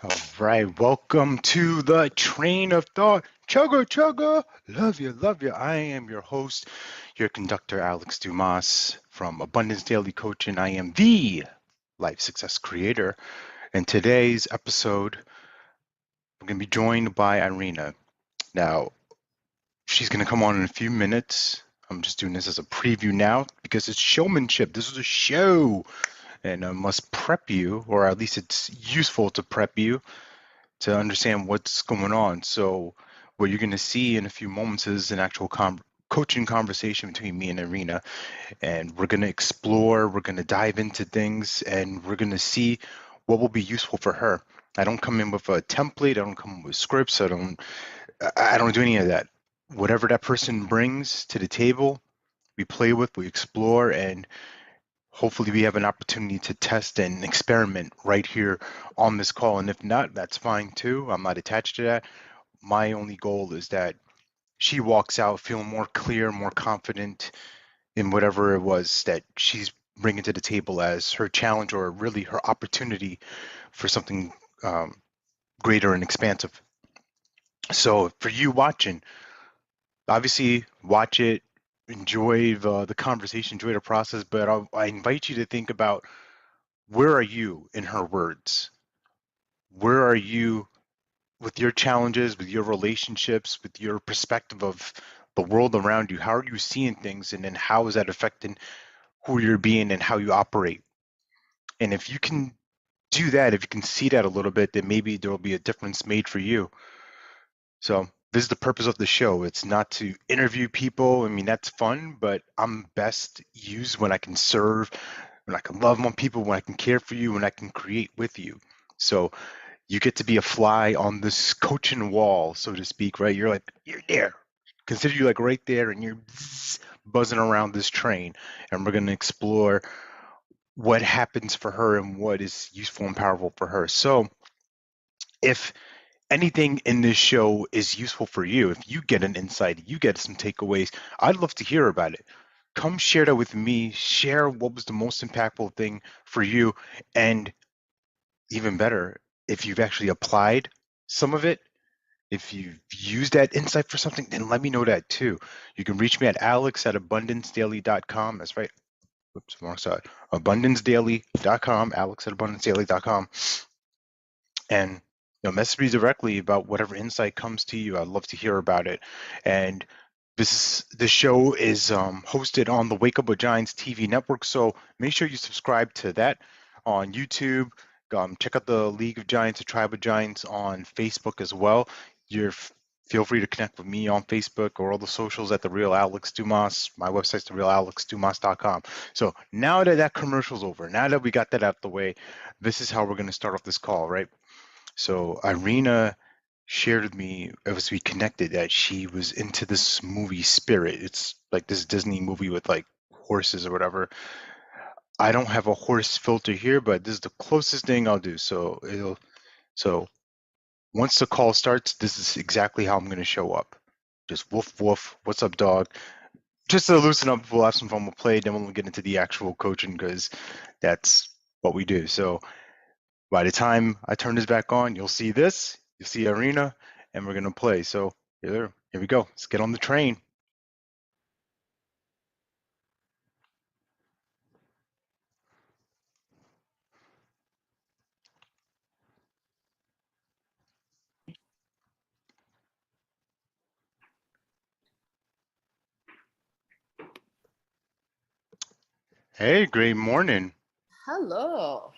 All right, welcome to the Train of Thought. Chugga, chugga, love you. I am your host, your conductor, Alex Dumas from Abundance Daily Coaching. I am the life success creator. In today's episode, we're going to be joined by Irina. Now, she's going to come on in a few minutes. I'm just doing this as a preview now because it's showmanship. This is a show, and I must prep you, or at least it's useful to prep you to understand what's going on. So what you're going to see in a few moments is an actual coaching conversation between me and Irina, and we're going to explore, we're going to dive into things, and we're going to see what will be useful for her. I don't come in with a template, I don't come with scripts, I don't do any of that. Whatever that person brings to the table, we play with, we explore, and hopefully we have an opportunity to test and experiment right here on this call. And if not, that's fine too. I'm not attached to that. My only goal is that she walks out feeling more clear, more confident in whatever it was that she's bringing to the table as her challenge or really her opportunity for something greater and expansive. So for you watching, obviously watch it, enjoy the conversation, enjoy the process, but I invite you to think about, where are you in her words? Where are you with your challenges, with your relationships, with your perspective of the world around you? How are you seeing things? And then how is that affecting who you're being and how you operate? And if you can do that, if you can see that a little bit, then maybe there will be a difference made for you. So this is the purpose of the show. It's not to interview people. I mean, that's fun, but I'm best used when I can serve, when I can love on people, when I can care for you, when I can create with you. So you get to be a fly on this coaching wall, so to speak, right? You're there. Consider you like right there, and you're buzzing around this train, and we're going to explore what happens for her and what is useful and powerful for her. So if anything in this show is useful for you, if you get an insight, you get some takeaways, I'd love to hear about it. Come share that with me. Share what was the most impactful thing for you. And even better, if you've actually applied some of it, if you've used that insight for something, then let me know that too. You can reach me at alex@abundancedaily.com. That's right. Oops, wrong side. Abundancedaily.com, alex@abundancedaily.com. And message me directly about whatever insight comes to you. I'd love to hear about it. And this show is hosted on the Wake Up with Giants TV network, so make sure you subscribe to that on YouTube. Check out the League of Giants, the Tribe of Giants on Facebook as well. Feel free to connect with me on Facebook or all the socials at The Real Alex Dumas. My website's therealalexdumas.com. So now that that commercial's over, now that we got that out the way, this is how we're going to start off this call, right? So Irina shared with me as we connected that she was into this movie Spirit. It's like this Disney movie with like horses or whatever. I don't have a horse filter here, but this is the closest thing I'll do. So once the call starts, this is exactly how I'm going to show up. Just woof woof. What's up, dog? Just to loosen up, we'll have some fun. We'll play, then we'll get into the actual coaching because that's what we do. So by the time I turn this back on, you'll see this, you'll see Irina, and we're going to play. So here we go. Let's get on the train. Hey, great morning. Hello.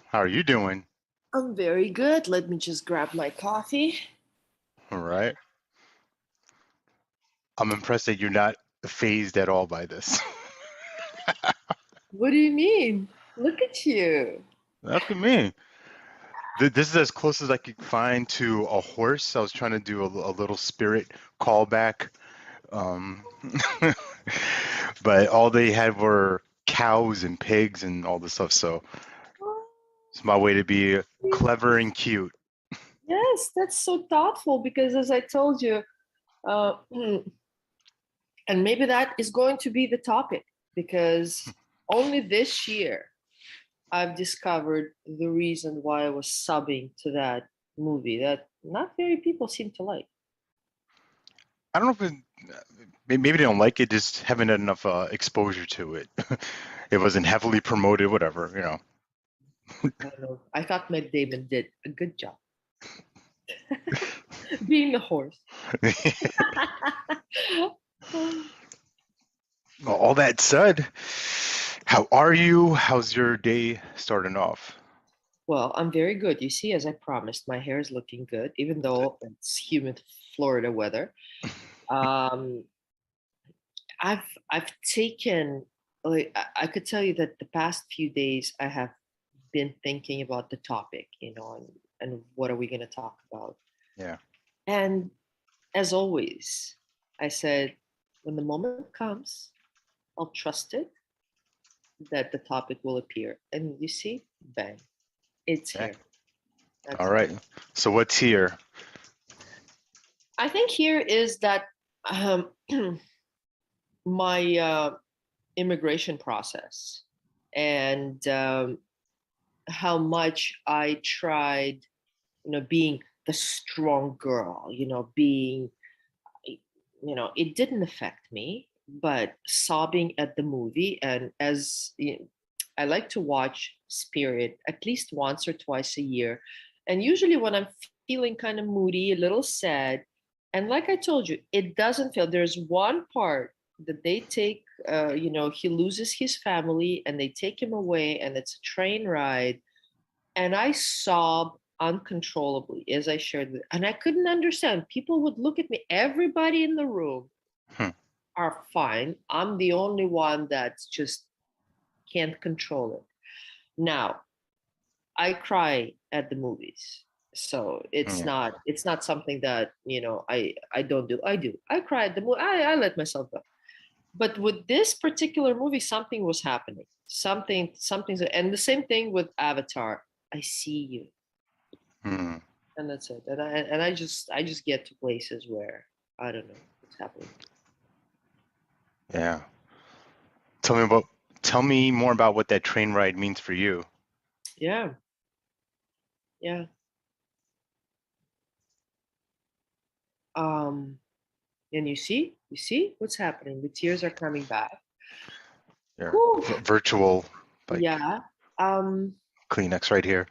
How are you doing? I'm very good. Let me just grab my coffee. All right. I'm impressed that you're not phased at all by this. What do you mean? Look at you. Look at me. This is as close as I could find to a horse. I was trying to do a little spirit callback. Um, but all they had were cows and pigs and all this stuff. So it's my way to be clever and cute. Yes, that's so thoughtful because, as I told you, uh, and maybe that is going to be the topic because only this year I've discovered the reason why I was subbing to that movie that not very people seem to like. I don't know if maybe they don't like it, just haven't had enough exposure to it. It wasn't heavily promoted, whatever, you know. I don't know. I thought Matt Damon did a good job being the horse. Well, all that said, how are you? How's your day starting off? Well, I'm very good. You see, as I promised, my hair is looking good, even though it's humid Florida weather. Um, I've taken like I could tell you that the past few days I have been thinking about the topic, and what are we going to talk about? Yeah. And as always, I said, when the moment comes, I'll trust it that the topic will appear. And you see, bang, it's Okay. here. All That's it. right. So what's here? I think here is that um, my immigration process and how much I tried, being the strong girl, being, it didn't affect me, but sobbing at the movie. And I like to watch Spirit at least once or twice a year. And usually when I'm feeling kind of moody, a little sad, and like I told you, it doesn't feel, there's one part that they take, he loses his family and they take him away and it's a train ride, and I sobbed uncontrollably as I shared it. And I couldn't understand. People would look at me, everybody in the room Hmm. are fine. I'm the only one that's just can't control it. Now, I cry at the movies. So Yeah. it's not something that, I don't do. I do. I cry at the movie. I let myself go. But with this particular movie, something was happening. Something's, and the same thing with Avatar. I see you, Hmm. and that's it. And I just get to places where I don't know what's happening. Yeah. Tell me about. Tell me more about what that train ride means for you. Yeah, yeah. Um, and you see what's happening. The tears are coming back. Your Whew. virtual, like, Yeah. Um, Kleenex right here,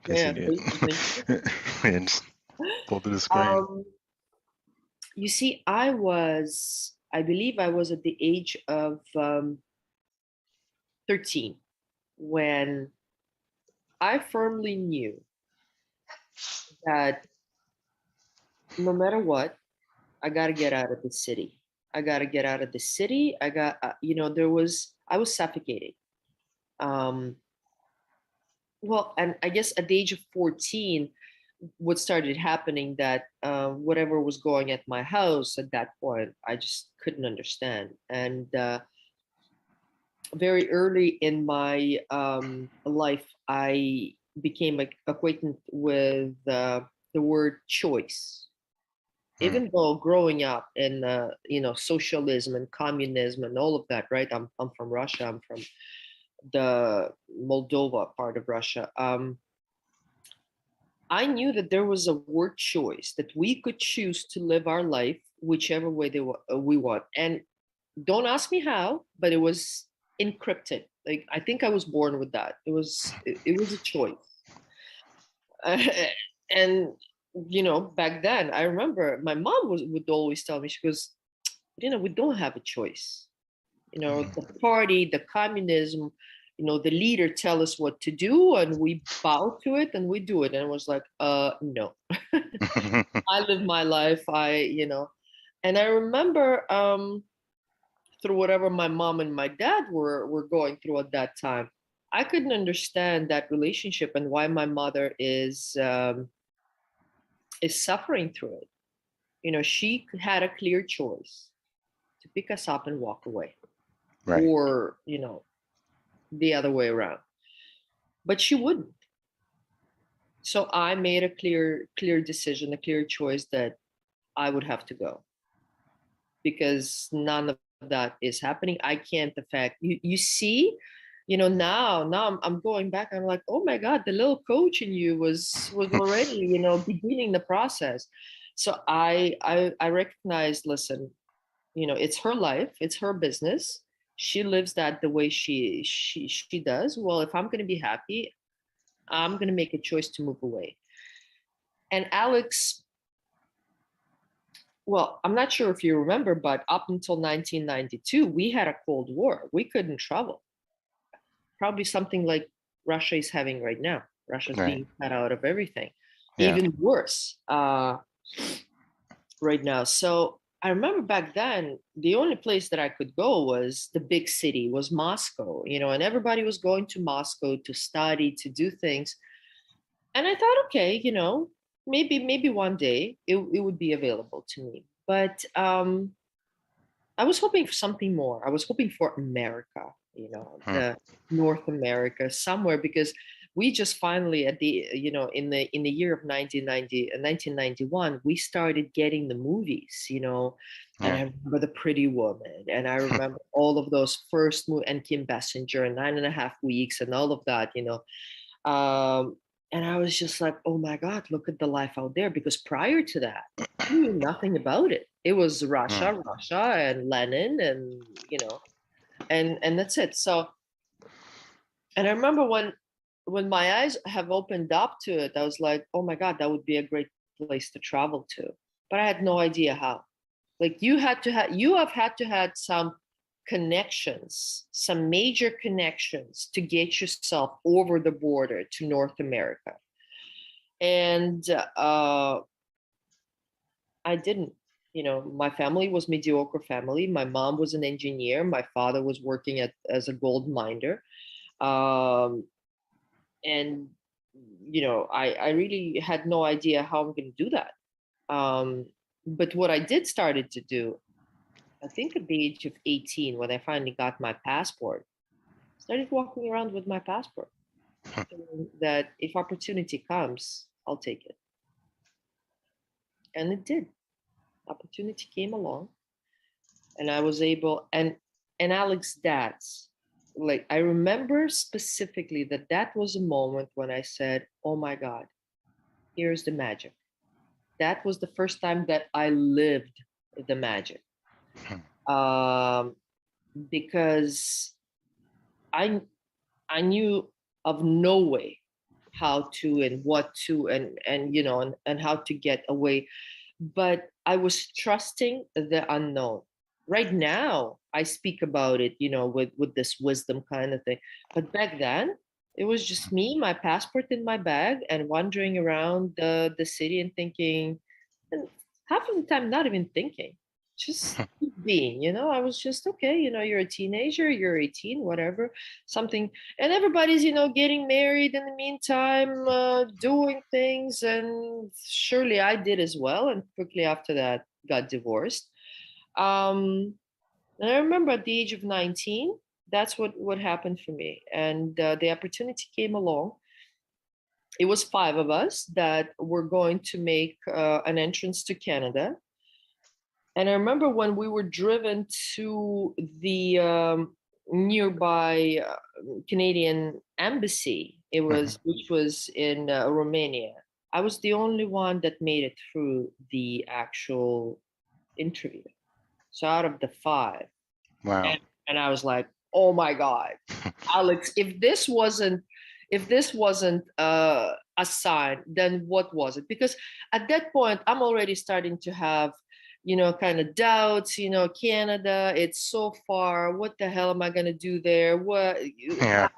in case yeah. you need Thank you. it. And just pull to the screen. Um, you see, I believe I was at the age of 13 when I firmly knew that no matter what, I got to get out of the city. I got to get out of the city. I was suffocating. Um, well, and I guess at the age of 14, what started happening that whatever was going at my house at that point, I just couldn't understand. And very early in my life, I became acquainted with the word choice. Hmm. Even though growing up in socialism and communism and all of that, right? I'm from Russia. I'm from the Moldova part of Russia. I knew that there was a word choice that we could choose to live our life whichever way we want. And don't ask me how, but it was encrypted. Like I think I was born with that. It was a choice. And back then I remember my mom would always tell me, she goes, we don't have a choice. The party, the communism, the leader tell us what to do and we bow to it and we do it. And it was like, no. I live my life. And I remember through whatever my mom and my dad were going through at that time, I couldn't understand that relationship and why my mother is suffering through it. She had a clear choice to pick us up and walk away, Right. or the other way around, but she wouldn't. So I made a clear decision, a clear choice that I would have to go, because none of that is happening. I can't affect you. You see, now I'm going back. I'm like, oh my God, the little coach in you was already, beginning the process. So I recognized, listen, it's her life, it's her business. She lives that the way she does. Well, if I'm going to be happy, I'm going to make a choice to move away. And Alex, well, I'm not sure if you remember, but up until 1992, we had a Cold War. We couldn't travel. Probably something like Russia is having right now. Russia's Right. being cut out of everything. Yeah. Even worse right now. So I remember back then, the only place that I could go was the big city, was Moscow, and everybody was going to Moscow to study, to do things. And I thought, okay, maybe one day it would be available to me. But I was hoping for something more. I was hoping for America, Hmm. the North America somewhere, because we just finally at the in the year of 1991 we started getting the movies, and Yeah. I remember The Pretty Woman, and I remember all of those first movies, and Kim Basinger and 9.5 Weeks and all of that, um, and I was just like, oh my God, look at the life out there. Because prior to that, I knew nothing about it. It was Hmm. Russia, and Lenin, and and that's it. So, and I remember when my eyes have opened up to it, I was like, oh my God, that would be a great place to travel to. But I had no idea how. Like you have had to had some connections, some major connections to get yourself over the border to North America. And I didn't. My family was mediocre family. My mom was an engineer. My father was working as a gold miner. Um, and I really had no idea how I'm going to do that. But what I did started to do, I think at the age of 18, when I finally got my passport, started walking around with my passport, that if opportunity comes, I'll take it. And it did. Opportunity came along, and I was able, and Alex, that's like, I remember specifically that was a moment when I said, oh my God, here's the magic. That was the first time that I lived the magic. Um, because I I knew of no way how to and what to and and how to get away, but I was trusting the unknown. Right now I speak about it, with this wisdom kind of thing, but back then it was just me, my passport in my bag, and wandering around the city and thinking, and half of the time not even thinking, just being, I was just okay, you're a teenager, you're 18, whatever, something, and everybody's, getting married in the meantime, doing things, and surely I did as well, and quickly after that got divorced. um and I remember at the age of 19, that's what happened for me, and the opportunity came along. It was five of us that were going to make an entrance to Canada. And I remember when we were driven to the nearby Canadian embassy, which was in Romania. I was the only one that made it through the actual interview. So out of the five, Wow. and I was like, "Oh my God, Alex! If this wasn't a sign, then what was it?" Because at that point, I'm already starting to have, kind of doubts. Canada, it's so far. What the hell am I gonna do there? Yeah.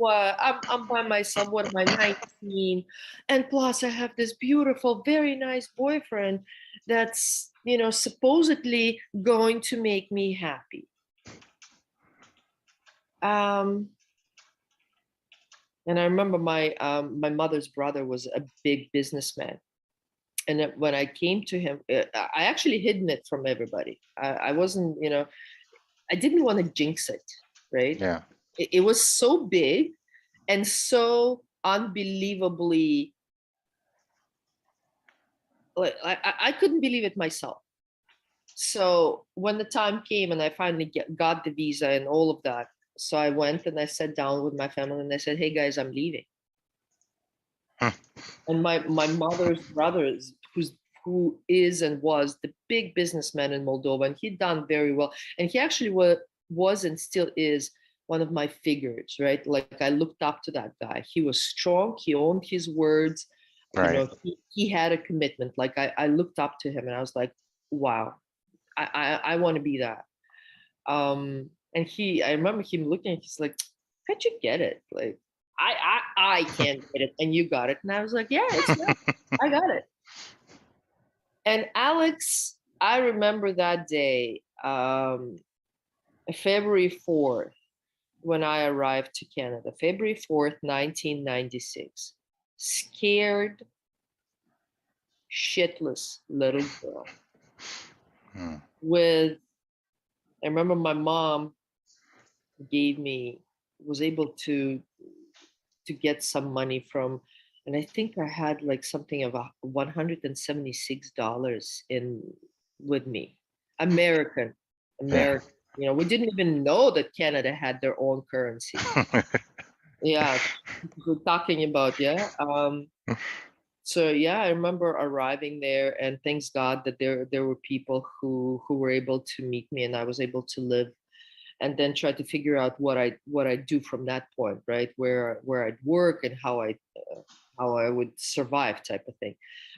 What? I'm by myself. What am I, 19? And plus, I have this beautiful, very nice boyfriend that's supposedly going to make me happy. Um, and I remember my mother's brother was a big businessman, and when I came to him, I actually hidden it from everybody. I wasn't, I didn't want to jinx it, right? Yeah. It was so big and so unbelievably, like I couldn't believe it myself. So when the time came and I finally got the visa and all of that, So I went and I sat down with my family and I said, "Hey guys, I'm leaving." Hmm. And my mother's brother who is and was the big businessman in Moldova, and he'd done very well. And he actually was and still is one of my figures, right? Like I looked up to that guy. He was strong. He owned his words. You Right. know, he had a commitment. Like I looked up to him, and I was like, wow, I want to be that. And I remember him looking. He's like, how'd you get it? Like I can't get it, and you got it. And I was like, yeah, it's not. I got it. And Alex, I remember that day, February 4th, when I arrived to Canada, February 4th, 1996. Scared, shitless little girl Hmm. with, I remember my mom gave me, was able to get some money from, and I think I had like something of $176 in with me. American, Yeah. American. You know, we didn't even know that Canada had their own currency. Yeah, we're talking about, yeah. So yeah, I remember arriving there, and thanks God that there were people who were able to meet me, and I was able to live and then try to figure out what I do from that point, right? Where I'd work and how I would survive, type of thing.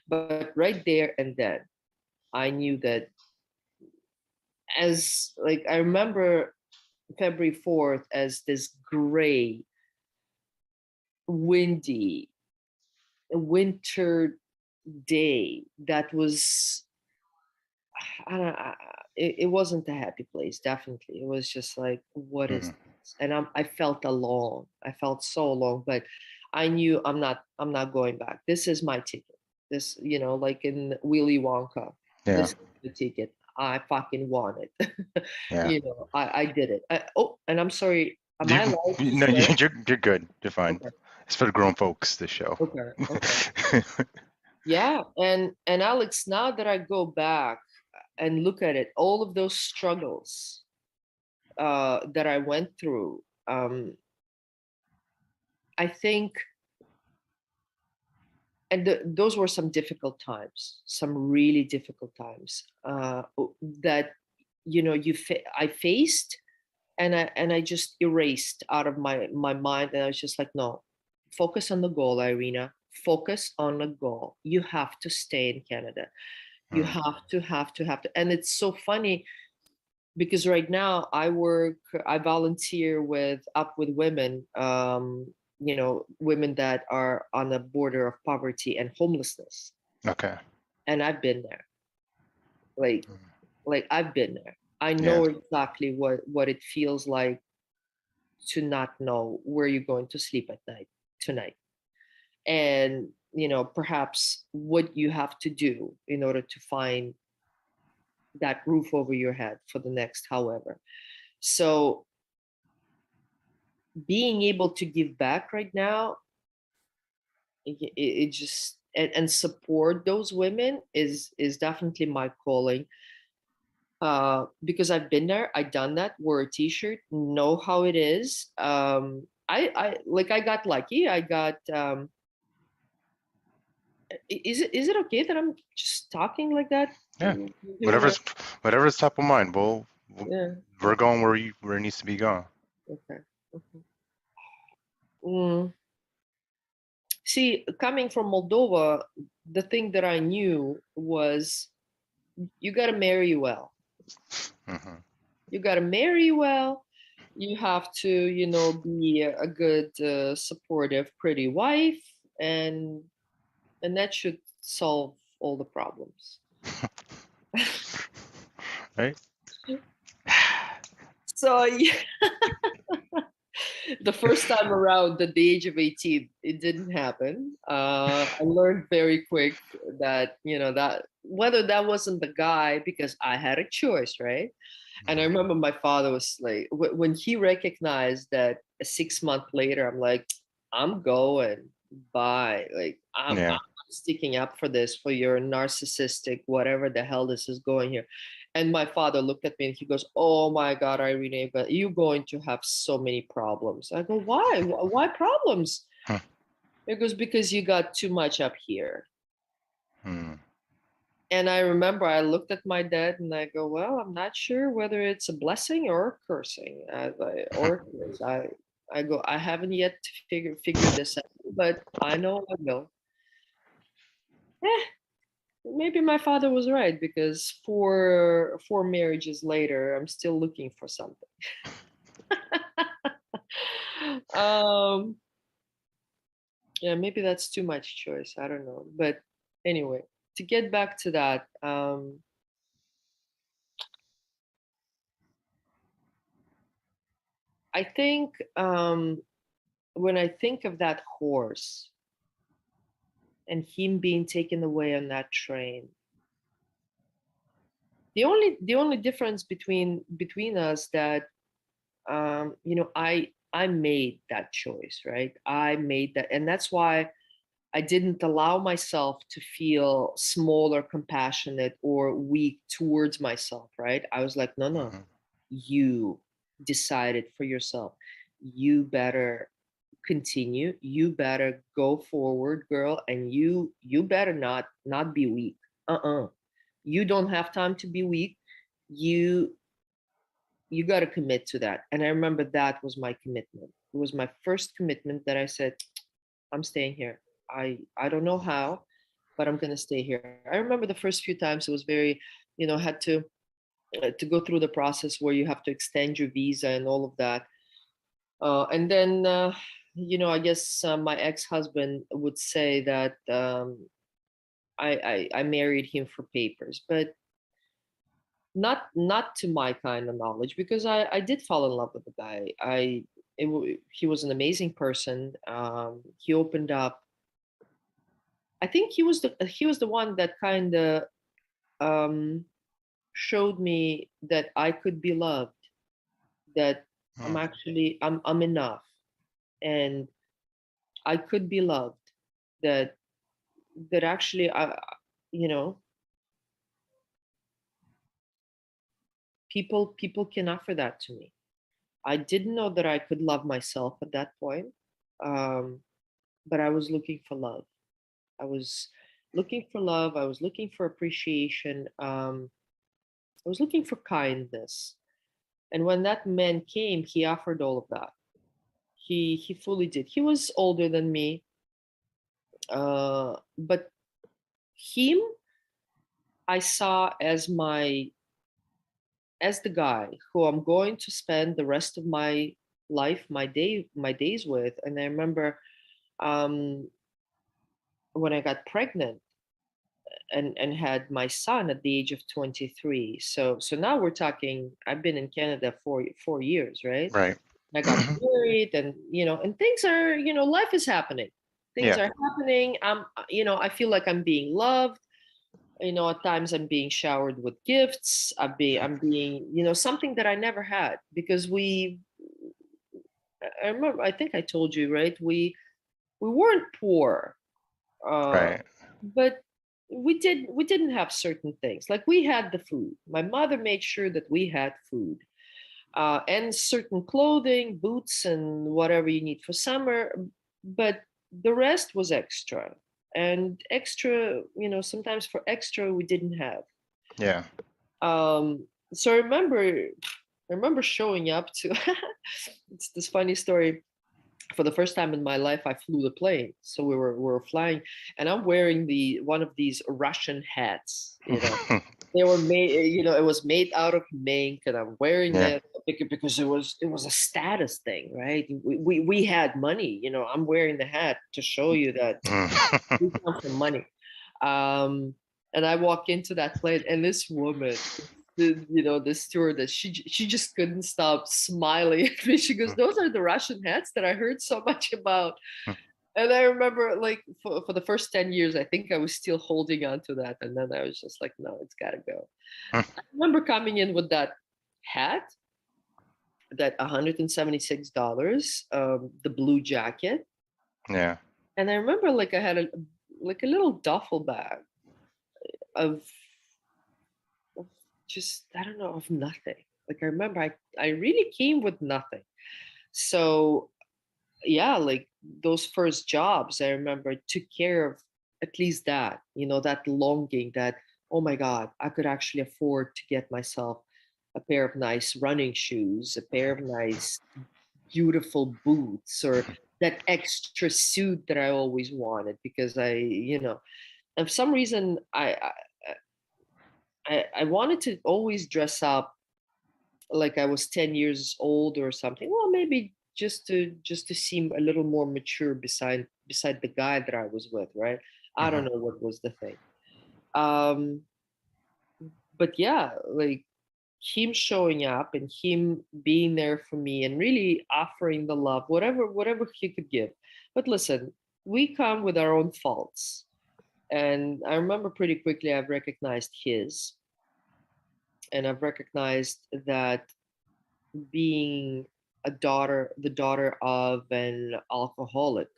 But right there and then, I knew that, as like I remember February 4th as this gray, windy winter day that was, I don't know, it wasn't a happy place. Definitely, it was just like, what is Hmm. this? And I felt alone. I felt so alone. But I knew I'm not going back. This is my ticket. This, like in Willy Wonka. Yeah. This is the ticket. I fucking want it. Yeah. I did it. Oh, and I'm sorry. Am I You, allowed to no, swear? you're good. You're fine. Okay. It's for the grown folks, this show. Okay. Okay. Yeah, and Alex, now that I go back and look at it, all of those struggles that I went through, I think, and those were some difficult times, some really difficult times that I faced, and I just erased out of my mind, and I was just like, no, focus on the goal, Irina. Focus on the goal. You have to stay in Canada. You Mm. have to. And it's so funny because right now I volunteer with Up with Women, women that are on the border of poverty and homelessness. Okay. And I've been there. Like, Mm. I've been there. I Yeah. know exactly what it feels like to not know where you're going to sleep at night tonight. And, perhaps what you have to do in order to find that roof over your head for the next however. So being able to give back right now, it just, and support those women is definitely my calling. Because I've been there, I done that, wore a t-shirt, know how it is. I got lucky. I got is it okay that I'm just talking like that? Yeah. You hear my, Whatever's whatever's top of mind. yeah, We're going where it needs to be going. okay, okay. Mm. See, coming from Moldova, the thing that I knew was, you got to marry well. Hmm. You got to marry well. You have to, be a good, supportive, pretty wife, and that should solve all the problems. Right. So yeah, the first time around at the age of 18, it didn't happen. I learned very quick that, that whether that wasn't the guy, because I had a choice, right? And I Mhm. remember my father was like, when he recognized that 6 months later, I'm like, I'm going, bye. Like, I'm Yeah. sticking up for this, for your narcissistic, whatever the hell this is going here. And my father looked at me and he goes, "Oh my God, Irina, but you're going to have so many problems." I go, "Why? Why problems?" Hmm. He goes, "Because you got too much up here." Hmm. And I remember I looked at my dad and I go, "Well, I'm not sure whether it's a blessing or a cursing, or a curse." I go, "I haven't yet figured this out, but I know I will." Eh, maybe my father was right, because four marriages later, I'm still looking for something. um, yeah, maybe that's too much choice. I don't know, but anyway, to get back to that, I think when I think of that horse and him being taken away on that train, the only difference between us, that I made that choice, right? I made that, and that's why I didn't allow myself to feel small or compassionate or weak towards myself, right? I was like, no, no, Hmm. you decided for yourself. You better continue. You better go forward, girl, and you better not be weak. Uh-uh. You don't have time to be weak. You you got to commit to that. And I remember that was my commitment. It was my first commitment that I said, I'm staying here. I don't know how, but I'm gonna stay here. I remember the first few times it was very, had to go through the process where you have to extend your visa and all of that. And then, I guess my ex-husband would say that I married him for papers, but not to my kind of knowledge, because I did fall in love with the guy. He was an amazing person. He opened up. I think he was the one that kind of um, showed me that I could be loved, that Hmm. I'm enough, and I could be loved. That actually, you know people can offer that to me. I didn't know that I could love myself at that point, um, but I was looking for love. I was looking for love. I was looking for appreciation. I was looking for kindness. And when that man came, he offered all of that. He fully did. He was older than me, but him I saw as the guy who I'm going to spend the rest of my life, my days with. And I remember um, when I got pregnant and had my son at the age of 23. So now we're talking. I've been in Canada for 4 years, right? Right. I got married, and and things are, life is happening. Things Yeah. are happening. I feel like I'm being loved. At times I'm being showered with gifts. I'm being, something that I never had, because I remember, I think I told you, right? We weren't poor, uh, Right. but we didn't have certain things. Like, we had the food. My mother made sure that we had food, and certain clothing, boots, and whatever you need for summer. But the rest was extra. And extra, sometimes for extra, we didn't have. Yeah. So I remember showing up to, it's this funny story. For the first time in my life, I flew the plane. So we were flying, and I'm wearing one of these Russian hats. They were made, it was made out of mink, and I'm wearing Yeah. it because it was a status thing, right? We had money. I'm wearing the hat to show you that we come from money. Um, and I walk into that plane, and this woman, the stewardess, she just couldn't stop smiling at me. She goes, "Those are the Russian hats that I heard so much about." And I remember, like, for the first 10 years, I think I was still holding on to that, and then I was just like, "No, it's gotta go." I remember coming in with that hat, that $176, the blue jacket, Yeah. and I remember, like, I had a little duffel bag of just, I don't know, of nothing. Like I remember I really came with nothing. So yeah, like those first jobs, I remember took care of at least that, that longing that, oh my God, I could actually afford to get myself a pair of nice running shoes, a pair of nice, beautiful boots, or that extra suit that I always wanted because and for some reason I wanted to always dress up like I was 10 years old or something. Well, maybe just to seem a little more mature beside the guy that I was with, right? I don't Hmm. know what was the thing. Um, but yeah, like him showing up and him being there for me and really offering the love, whatever he could give. But listen, we come with our own faults. And I remember pretty quickly I've recognized his, and I've recognized that being the daughter of an alcoholic,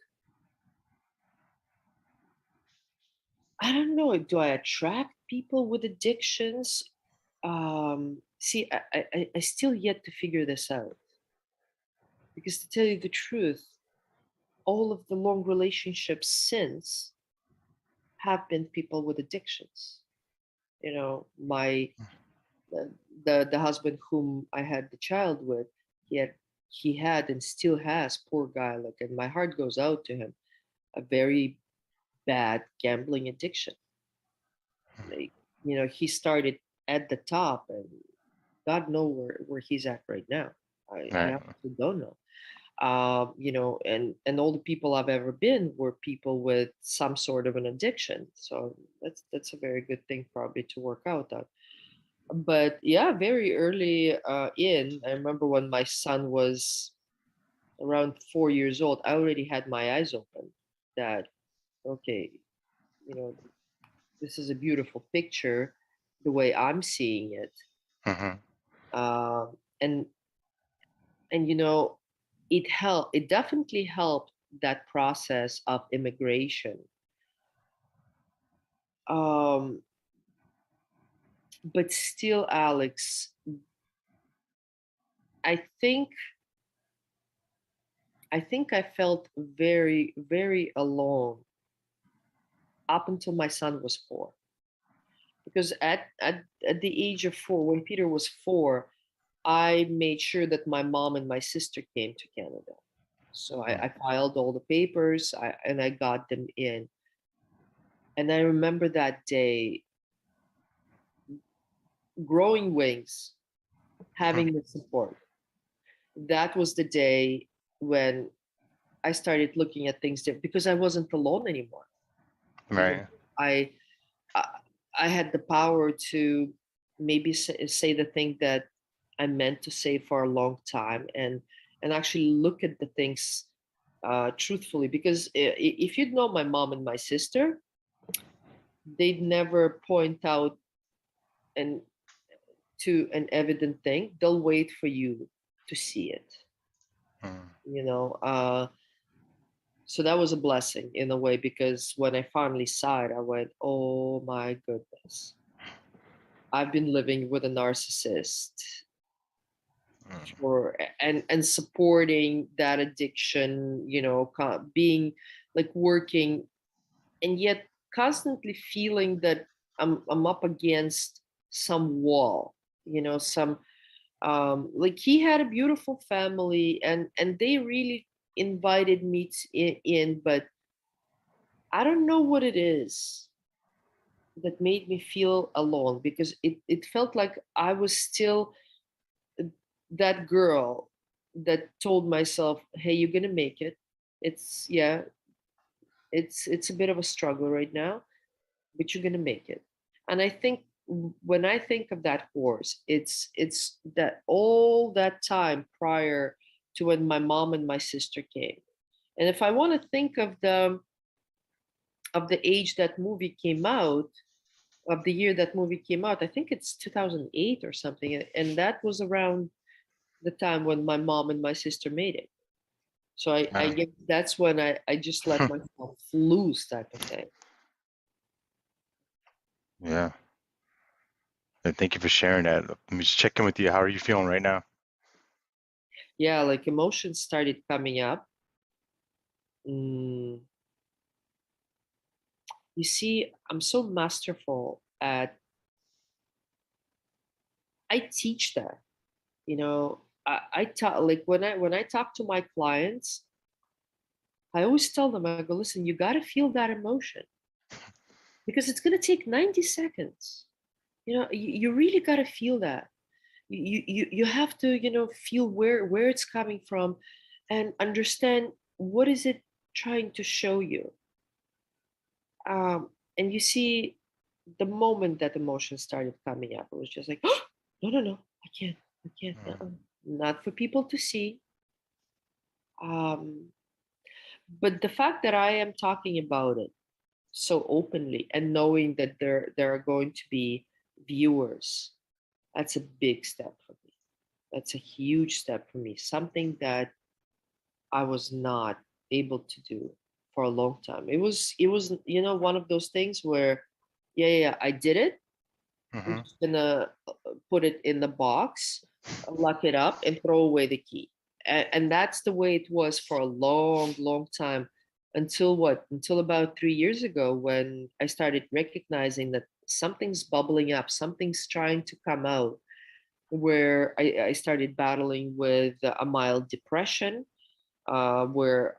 I don't know, do I attract people with addictions? See, I still yet to figure this out, because to tell you the truth, all of the long relationships since have been people with addictions. My the husband whom I had the child with, he had he had and still has, poor guy, like, and my heart goes out to him, a very bad gambling addiction. Like, he started at the top, and God know where he's at right now. I Right. honestly don't know. And all the people I've ever been were people with some sort of an addiction. So that's a very good thing probably to work out on. But yeah, very early I remember when my son was around 4 years old, I already had my eyes open that, okay, you know, this is a beautiful picture the way I'm seeing it. Hmm. Um, and and it definitely helped, that process of immigration. Um, but still, Alex, I think I felt very, very alone up until my son was 4. Because at the age of 4, when Peter was 4, I made sure that my mom and my sister came to Canada. So I filed all the papers, and I got them in. And I remember that day, growing wings, having the support. That was the day when I started looking at things different, because I wasn't alone anymore. You know, Right. I I, I had the power to maybe say the thing that I meant to say for a long time, and actually look at the things truthfully. Because if you'd know my mom and my sister, they'd never point out and to an evident thing. They'll wait for you to see it. Mm. You know, so that was a blessing in a way, because when I finally saw it, I went, "Oh my goodness, I've been living with a narcissist Mm. for and supporting that addiction, being like working, and yet constantly feeling that I'm up against some wall, some like he had a beautiful family, and they really invited me in, but I don't know what it is that made me feel alone, because it felt like I was still that girl that told myself, hey, you're gonna make it. It's yeah, it's a bit of a struggle right now, but you're gonna make it. And I think when I think of that horse, it's that all that time prior to when my mom and my sister came. And if I want to think of the age that movie came out, of the year that movie came out, I think it's 2008 or something, and that was around the time when my mom and my sister made it. So I Yeah. guess that's when I just let myself loose, type of thing. Yeah. And thank you for sharing that. Let me just check in with you. How are you feeling right now? Yeah, like emotions started coming up. Mm, you see, I'm so masterful at, I teach that, you know, I talk like when I talk to my clients, I always tell them, I go, listen, you got to feel that emotion because it's going to take 90 seconds. You really got to feel that. You have to, feel where it's coming from and understand what is it trying to show you. And you see, the moment that emotion started coming up, it was just like, oh, no, no, no, I can't, not for people to see. Um, but the fact that I am talking about it so openly and knowing that there are going to be viewers, that's a big step for me. That's a huge step for me. Something that I was not able to do for a long time. It was one of those things where, yeah, I did it. I'm Mm-hmm. just gonna put it in the box, lock it up, and throw away the key. And that's the way it was for a long, long time until what? Until about 3 years ago when I started recognizing that something's bubbling up, something's trying to come out. Where I started battling with a mild depression, where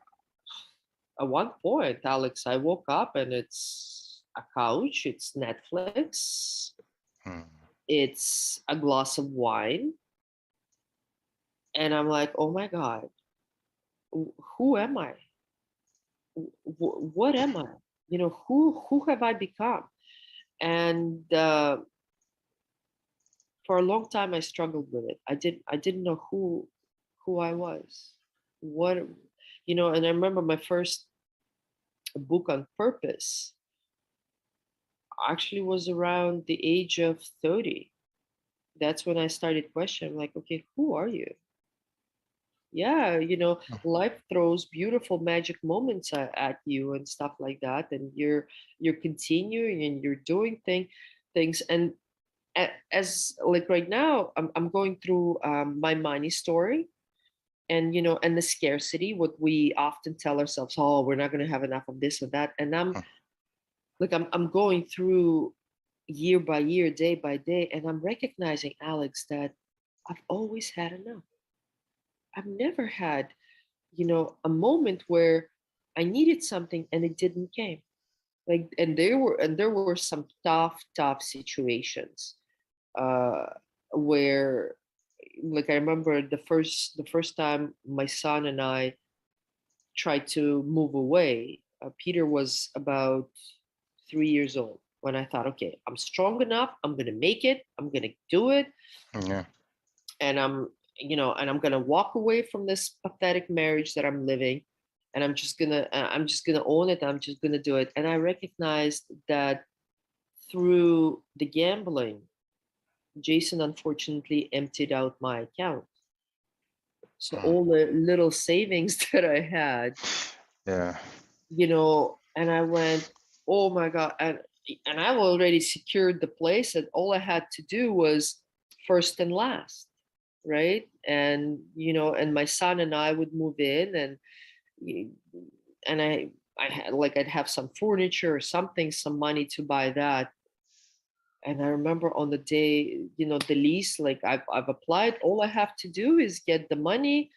at one point, Alex, I woke up and it's a couch, it's Netflix, it's a glass of wine, and I'm like, oh my god, who am I? What am I? Who have I become? And for a long time, I struggled with it. I didn't know who I was. What and I remember my first book on purpose actually was around the age of 30. That's when I started questioning, like, okay, who are you? Yeah, life throws beautiful magic moments at you and stuff like that, and you're continuing and you're doing things. And as like right now, I'm going through my money story, and and the scarcity, what we often tell ourselves, oh, we're not going to have enough of this or that. And I'm going through year by year, day by day, and I'm recognizing, Alex, that I've always had enough. I've never had, a moment where I needed something and it didn't came. Like, and there were some tough situations, uh, where, like, I remember the first time my son and I tried to move away. Peter was about 3 years old when I thought, okay, I'm strong enough. I'm gonna make it. I'm gonna do it, Yeah. and I'm gonna walk away from this pathetic marriage that I'm living, and I'm just gonna own it. I'm just gonna do it. And I recognized that through the gambling, Jason unfortunately emptied out my account. So all the little savings that I had, Yeah. and I went, oh my god. And I've already secured the place, and all I had to do was first and last, right? And and my son and I would move in, and y- and I had, like, I'd have some furniture or something, some money to buy that. And I remember on the day, the lease, like, I've applied, all I have to do is get the money,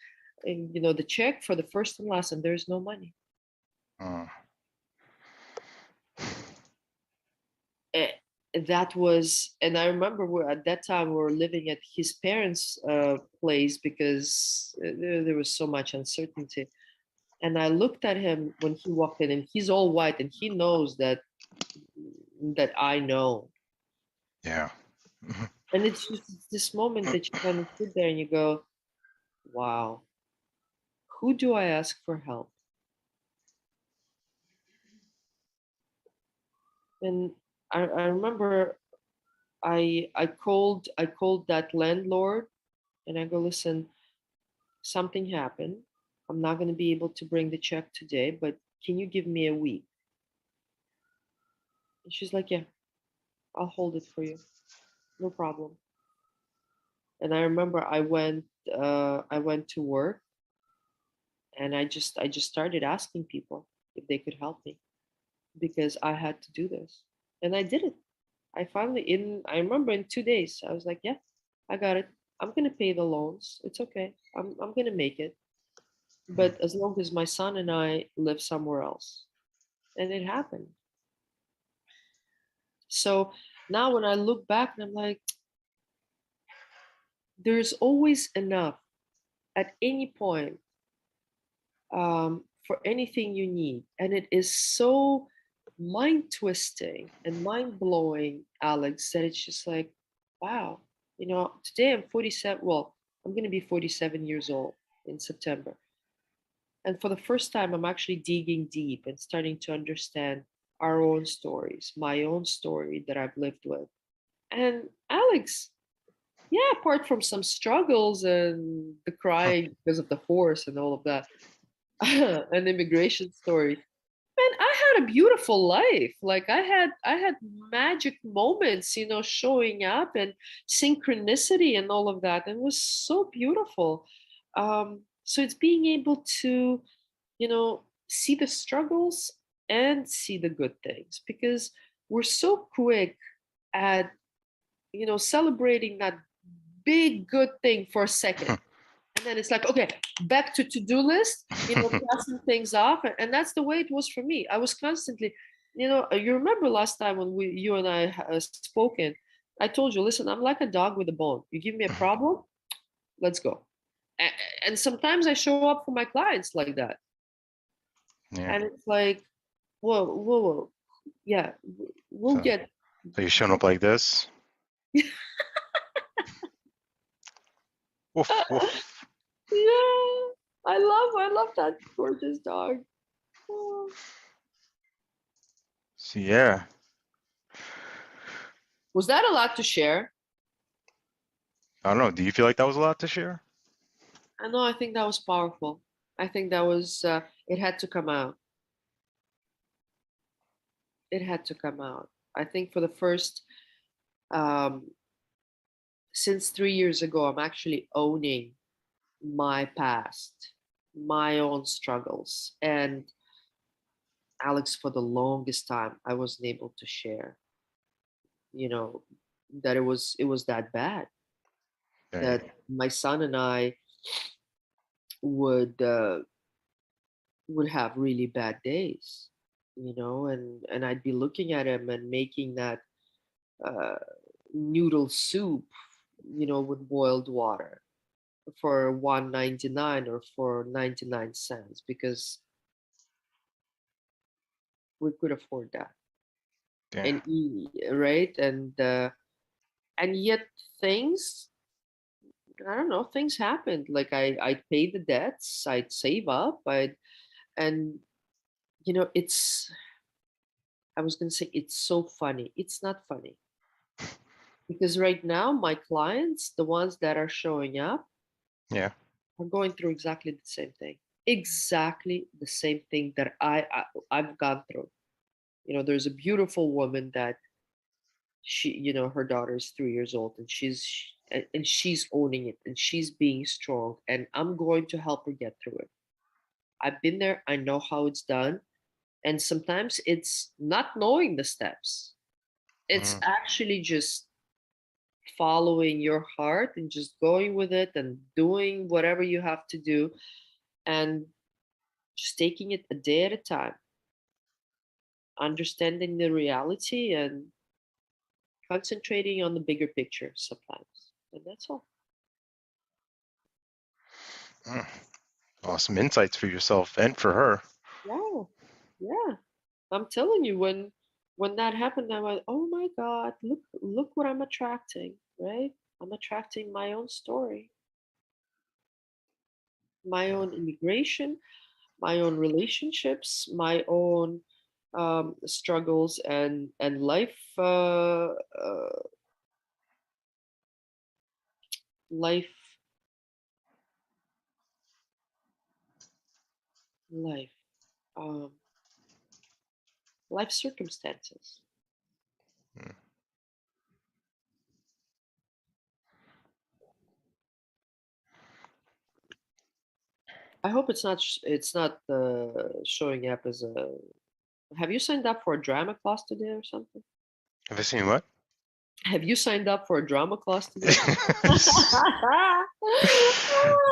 and the check for the first and last, and there's no money. Uh, Eh, that was, and I remember at that time we were living at his parents' place because there was so much uncertainty. And I looked at him when he walked in, and he's all white, and he knows that I know. yeah. Mhm. And it's just this moment that you kind of sit there and you go, wow, who do I ask for help? And I remember I called that landlord, and I go, listen, something happened. I'm not going to be able to bring the check today, but can you give me a week? And she's like, yeah, I'll hold it for you. no problem. And I remember I went to work, and I just started asking people if they could help me because I had to do this. And I did it. I remember in 2 days, I was like, yeah, I got it. I'm gonna pay the loans. It's okay. I'm gonna make it. Mm. But as long as my son and I live somewhere else. And it happened. So now when I look back and I'm like, there's always enough at any point, for anything you need. And it is so mind twisting and mind blowing, Alex, that it's just like, wow, today I'm 47. Well, I'm going to be 47 years old in September. And for the first time, I'm actually digging deep and starting to understand our own stories, my own story that I've lived with. And Alex, yeah, apart from some struggles and the crying because of the horse and all of that, an immigration story. Man, I had a beautiful life. Like I had magic moments, showing up and synchronicity and all of that. And it was so beautiful. So it's being able to, see the struggles and see the good things because we're so quick at, celebrating that big good thing for a second, and then it's like, okay, back to to-do list, crossing things off. And that's the way it was for me. I was constantly, you remember last time when you and I spoken, I told you, listen, I'm like a dog with a bone. You give me a problem, let's go. And sometimes I show up for my clients like that. Yeah. And it's like, whoa, whoa, whoa. Yeah, we'll So, get. so you're showing up like this. Woof woof. Yeah, I love that gorgeous dog. Oh. So yeah, Was that a lot to share? I don't know. Do you feel like that was a lot to share? I know. I think that was powerful. I think that was. It had to come out. It had to come out. I think for the first, um, since 3 years ago, I'm actually owning my past, my own struggles, and Alex. For the longest time, I wasn't able to share. You know, that it was that bad. Right. That my son and I would uh, would have really bad days, and I'd be looking at him and making that uh, noodle soup, with boiled water for 1.99 or for 99 cents because we could afford that Yeah. and eat, right? And yet things, I don't know, things happened. Like I'd pay the debts, I'd save up, and it's, I was going to say it's so funny. It's not funny because right now my clients, the ones that are showing up, Yeah. are going through exactly the same thing. Exactly the same thing that I've gone through. There's a beautiful woman that her daughter is 3 years old, and she's owning it, and she's being strong, and I'm going to help her get through it. I've been there. I know how it's done, and sometimes it's not knowing the steps. It's Mm. actually just following your heart and just going with it and doing whatever you have to do and just taking it a day at a time, understanding the reality and concentrating on the bigger picture sometimes. And that's all. Mm. Awesome insights for yourself and for her. Yeah. Yeah. I'm telling you, when that happened, I went, oh my God, look what I'm attracting, right? I'm attracting my own story, my Yeah. own immigration, my own relationships, my own struggles and life, life, um, life circumstances. Mm. I hope it's not showing up as a. Have you signed up for a drama class today or something? Have I seen what? Have you signed up for a drama class today?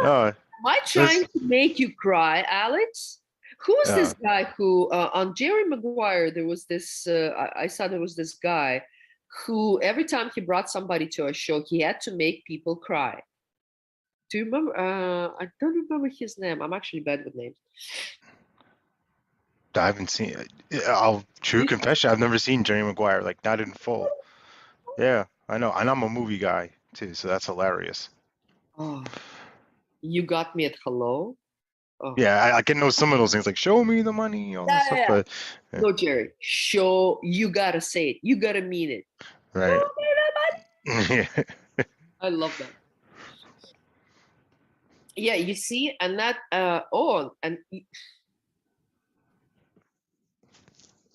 No, Am I trying that's to make you cry, Alex? Who is this no. guy who on Jerry Maguire there was this I saw there was this guy who every time he brought somebody to a show he had to make people cry. Do you remember? I don't remember his name. I'm actually bad with names. I haven't seen it. I'll true You confession. I've never seen Jerry Maguire, like not in full. Yeah, I know, and I'm a movie guy too, so that's hilarious. oh, you got me at hello. Oh, Yeah, I can know some of those things, like show me the money, all that yeah, stuff, yeah, yeah. but yeah, No, Jerry. Show you gotta say it. You gotta mean it. Show right. me the money. Yeah. I love that. Yeah, you see, and that oh, and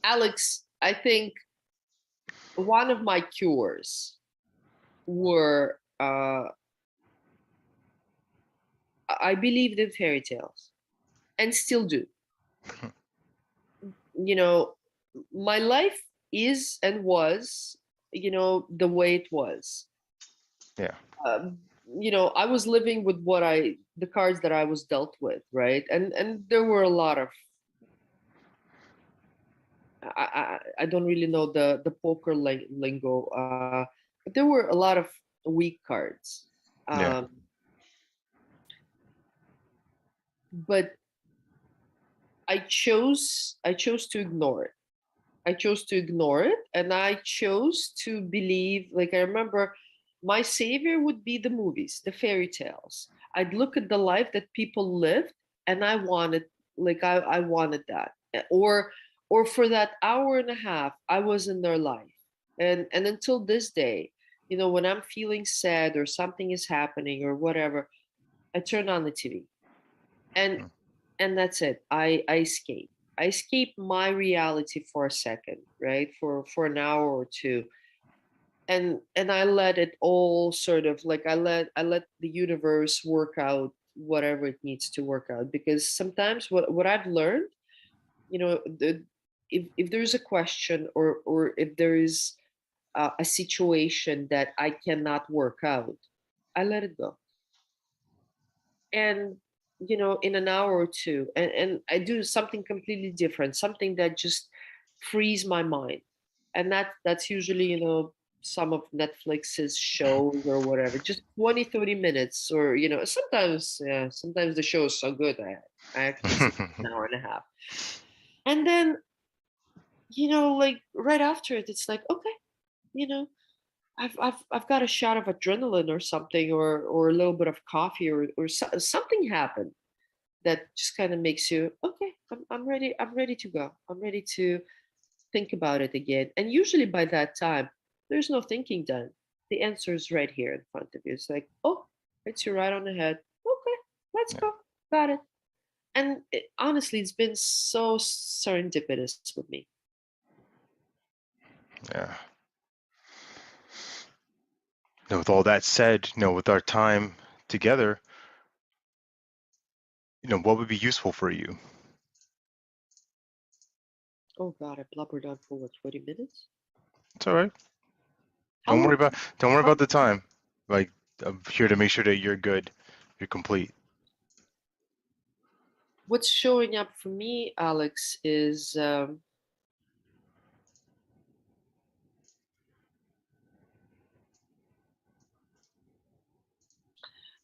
Alex, I think one of my cures were I believed in fairy tales and still do. You know, my life is and was, the way it was. Yeah. Um, I was living with the cards that I was dealt with, right? And there were a lot of I don't really know the poker lingo, but there were a lot of weak cards. Yeah. Um, but I chose to ignore it. I chose to ignore it, and I chose to believe. Like I remember, my savior would be the movies, the fairy tales. I'd look at the life that people lived, and I wanted, like I wanted that, or for that hour and a half, I was in their life, and until this day, when I'm feeling sad or something is happening or whatever, I turn on the TV, and Mm. and that's it. I escape my reality for a second, right, for an hour or two, and I let it all sort of like I let the universe work out whatever it needs to work out, because sometimes what I've learned, if there's a question, or if there is a situation that I cannot work out, I let it go. And in an hour or two, and I do something completely different, something that just frees my mind. And that's usually, some of Netflix's shows or whatever, just 20-30 minutes, or sometimes the show is so good I actually sit an hour and a half. And then, like right after it, it's like, okay, you know I've got a shot of adrenaline or something, or a little bit of coffee, or something happened that just kind of makes you okay. I'm ready. I'm ready to go. I'm ready to think about it again. And usually by that time, there's no thinking done. The answer is right here in front of you. It's like, oh, it's you right on the head. Okay, let's Yeah. go. Got it. And honestly, it's been so serendipitous with me. Yeah. Now, with all that said, with our time together, what would be useful for you? Oh God, I blubbered on for what, 20 minutes? It's all right. How long? Don't worry How, about the time. Like, I'm here to make sure that you're good, you're complete. what's showing up for me, Alex, is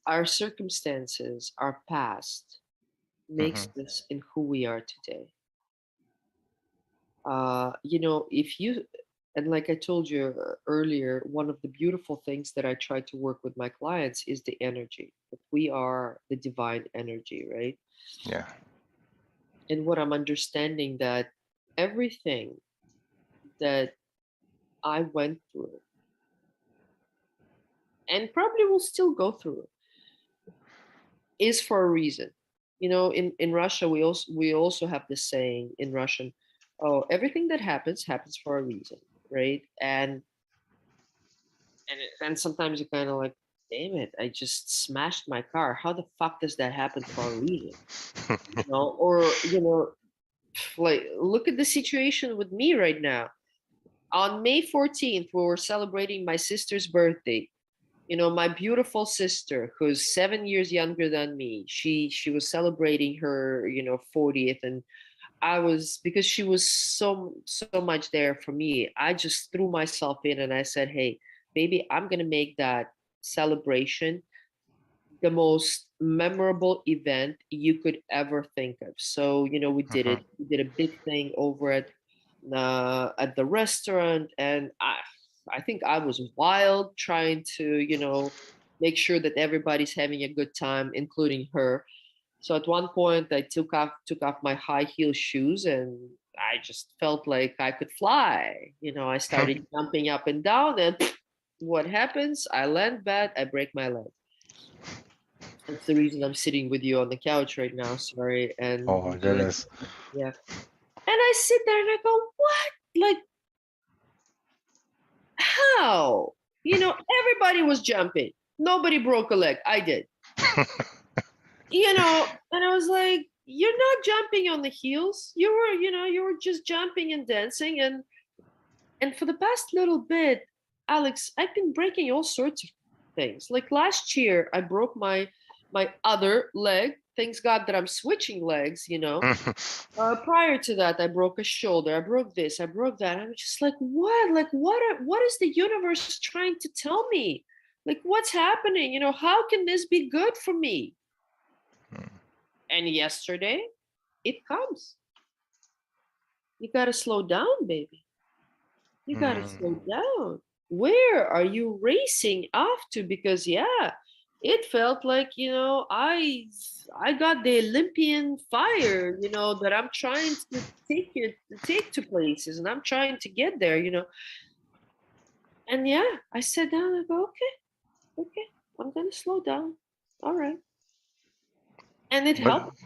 our circumstances, our past, makes Hmm. us in who we are today. If you, and like I told you earlier, one of the beautiful things that I try to work with my clients is the energy. That we are the divine energy, right? Yeah. And what I'm understanding, that everything that I went through, and probably will still go through, is for a reason. In Russia, we also have this saying in Russian, oh, everything that happens for a reason, right? And sometimes you kind of like, damn it, I just smashed my car. How the fuck does that happen for a reason? You know, or, you know, like look at the situation with me right now. On May 14th, we were celebrating my sister's birthday. You know, my beautiful sister, who's 7 years younger than me, she was celebrating her, you know, 40th, and I was, because she was so much there for me, I just threw myself in and I said, "Hey, baby, I'm gonna make that celebration the most memorable event you could ever think of." So, you know, we did Mhm. it. We did a big thing over at the restaurant, and I think I was wild trying to, you know, make sure that everybody's having a good time, including her. So at one point, I took off my high heel shoes, and I just felt like I could fly. You know, I started jumping up and down, and what happens? I land bad. I break my leg. That's the reason I'm sitting with you on the couch right now. Sorry, Oh and my you know, goodness. yeah. And I sit there and I go, what? Like, how? You know, everybody was jumping. Nobody broke a leg. I did. You know, and I was like, you're not jumping on the heels. You were, you know, you were just jumping and dancing. And for the past little bit, Alex, I've been breaking all sorts of things. Like last year, I broke my other leg. Thanks God that I'm switching legs, you know. Prior to that, I broke a shoulder. I broke this. I broke that. I'm just like, what? Like, what is the universe trying to tell me? Like, what's happening? You know, how can this be good for me? And yesterday, it comes. You got to slow down, baby. You got to slow Mm. down. Where are you racing off to? Because yeah, it felt like, you know, I got the Olympian fire, you know, that I'm trying to take to places, and I'm trying to get there, you know. And yeah, I sat down and I go, okay, okay, I'm gonna slow down. All right. And it What helped,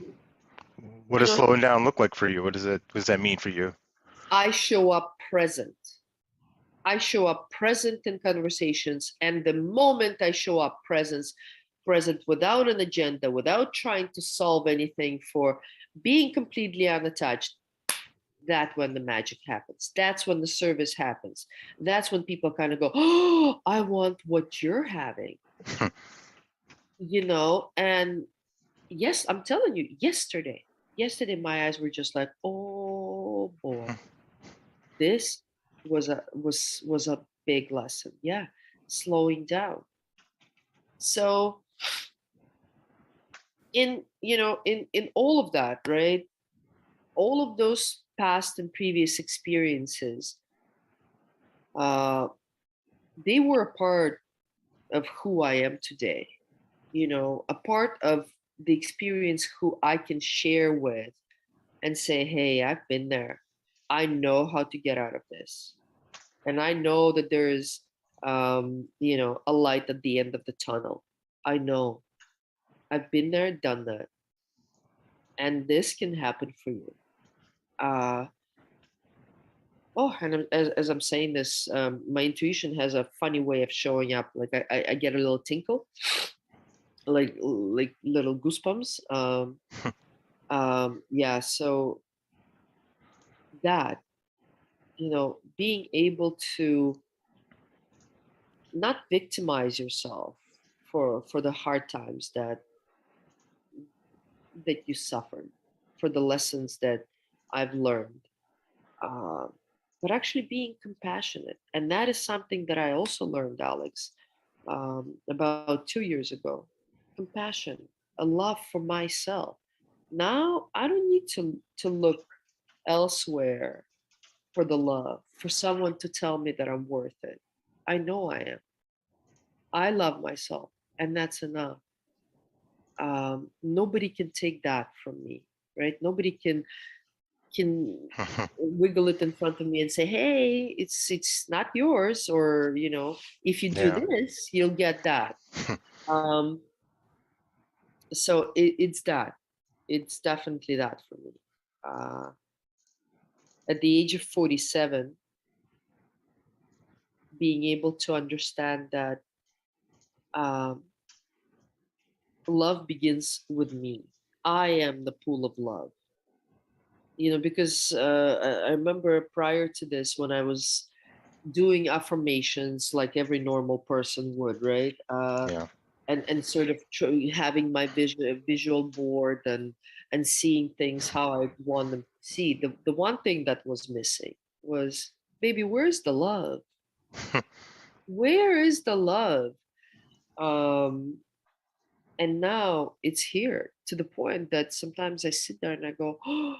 what you does know, slowing down look like for you? What does that mean for you? I show up present. I show up present in conversations, and the moment I show up present without an agenda, without trying to solve anything, for being completely unattached, that's when the magic happens. That's when the service happens. That's when people kind of go, "Oh, I want what you're having," you know. And yes, I'm telling you, yesterday my eyes were just like, "Oh boy, this was a big lesson." Yeah, slowing down. So in, you know, in all of that, right, all of those past and previous experiences, uh they were a part of who I am today, you know, a part of the experience who I can share with and say, hey, I've been there. I know how to get out of this, and I know that there's you know, a light at the end of the tunnel. I know, I've been there, done that, and this can happen for you. uh oh, and as I'm saying this, my intuition has a funny way of showing up. Like I get a little tinkle, like little goosebumps. Yeah, so that, you know, being able to not victimize yourself for the hard times that you suffered, for the lessons that I've learned, uh, but actually being compassionate. And that is something that I also learned, Alex, about 2 years ago. Compassion, a love for myself. Now I don't need to look elsewhere for the love, for someone to tell me that I'm worth it. I know I am. I love myself, and that's enough. Nobody can take that from me, right? Nobody can wiggle it in front of me and say, "Hey, it's not yours," or, you know, if you do Yeah. this, you'll get that. Um, so it's that. It's definitely that for me. Uh, at the age of 47, being able to understand that um, love begins with me. I am the pool of love. Because I remember prior to this, when I was doing affirmations like every normal person would, right? Yeah. And sort of having my visual board and seeing things how I want them to see. The one thing that was missing was, baby, where's the love? Where is the love? Um, and now it's here to the point that sometimes I sit there and I go, oh,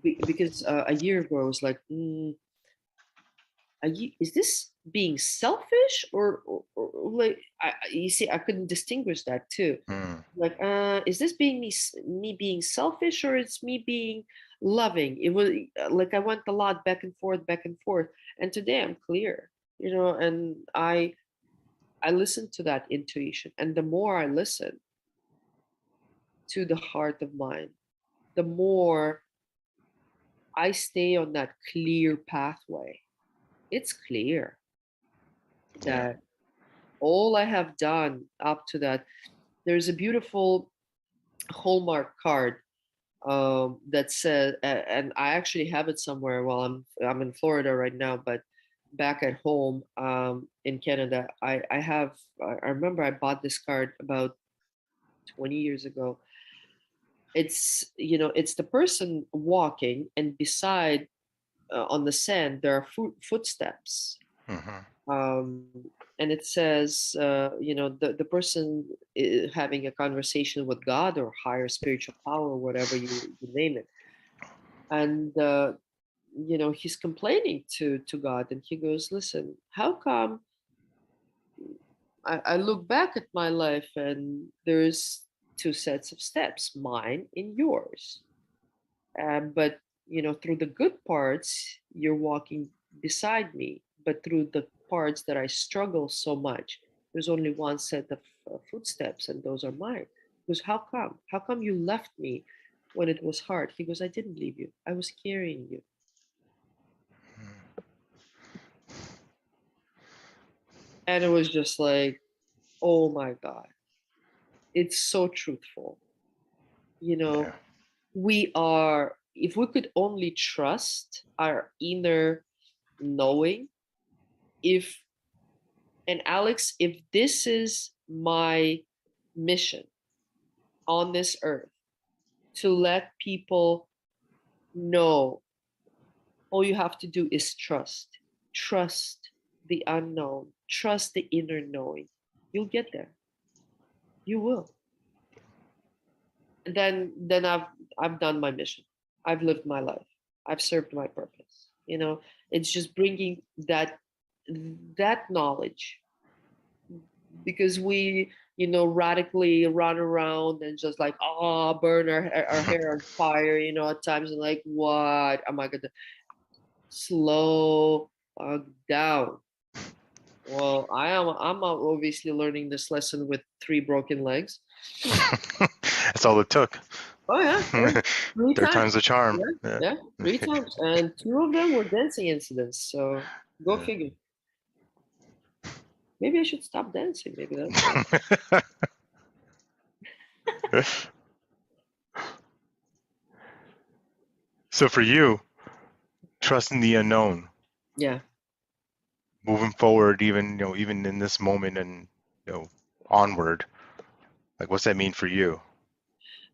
because a year ago I was like, is this being selfish or like you see I couldn't distinguish that too, Mm. like is this being me being selfish, or it's me being loving? It was like I went a lot back and forth, and today I'm clear, and I listen to that intuition, and the more I listen to the heart of mine, the more I stay on that clear pathway. It's clear Yeah. that all I have done up to that, there's a beautiful Hallmark card that says, and I actually have it somewhere while I'm in Florida right now, but back at home in Canada, I remember I bought this card about 20 years ago. It's the person walking, and beside on the sand there are footsteps, Hmm. and it says, the person having a conversation with God or higher spiritual power, whatever you name it, and he's complaining to God, and he goes, "Listen, how come I look back at my life and there's two sets of steps, mine and yours, but through the good parts you're walking beside me, but through the parts that I struggle so much, there's only one set of footsteps, and those are mine." Because how come you left me when it was hard? He goes, "I didn't leave you, I was carrying you." And it was just like, oh my God, it's so truthful. you know Yeah. we are, if we could only trust our inner knowing, if and Alex, if this is my mission on this earth, to let people know, all you have to do is trust the unknown, trust the inner knowing, you'll get there. You will. Then I've done my mission. I've lived my life. I've served my purpose. It's just bringing that knowledge, because we radically run around and just like, burn our hair on fire, at times, and like, what am I gonna slow down? Well, I'm obviously learning this lesson with 3 broken legs. That's all it took. Oh yeah, yeah. Three Third times. time's the charm. Yeah, Yeah. yeah, 3 times, and 2 of them were dancing incidents. So go figure. Maybe I should stop dancing. Maybe that's why. Yeah. So for you, trusting the unknown, Yeah. moving forward, even in this moment and onward, like what's that mean for you?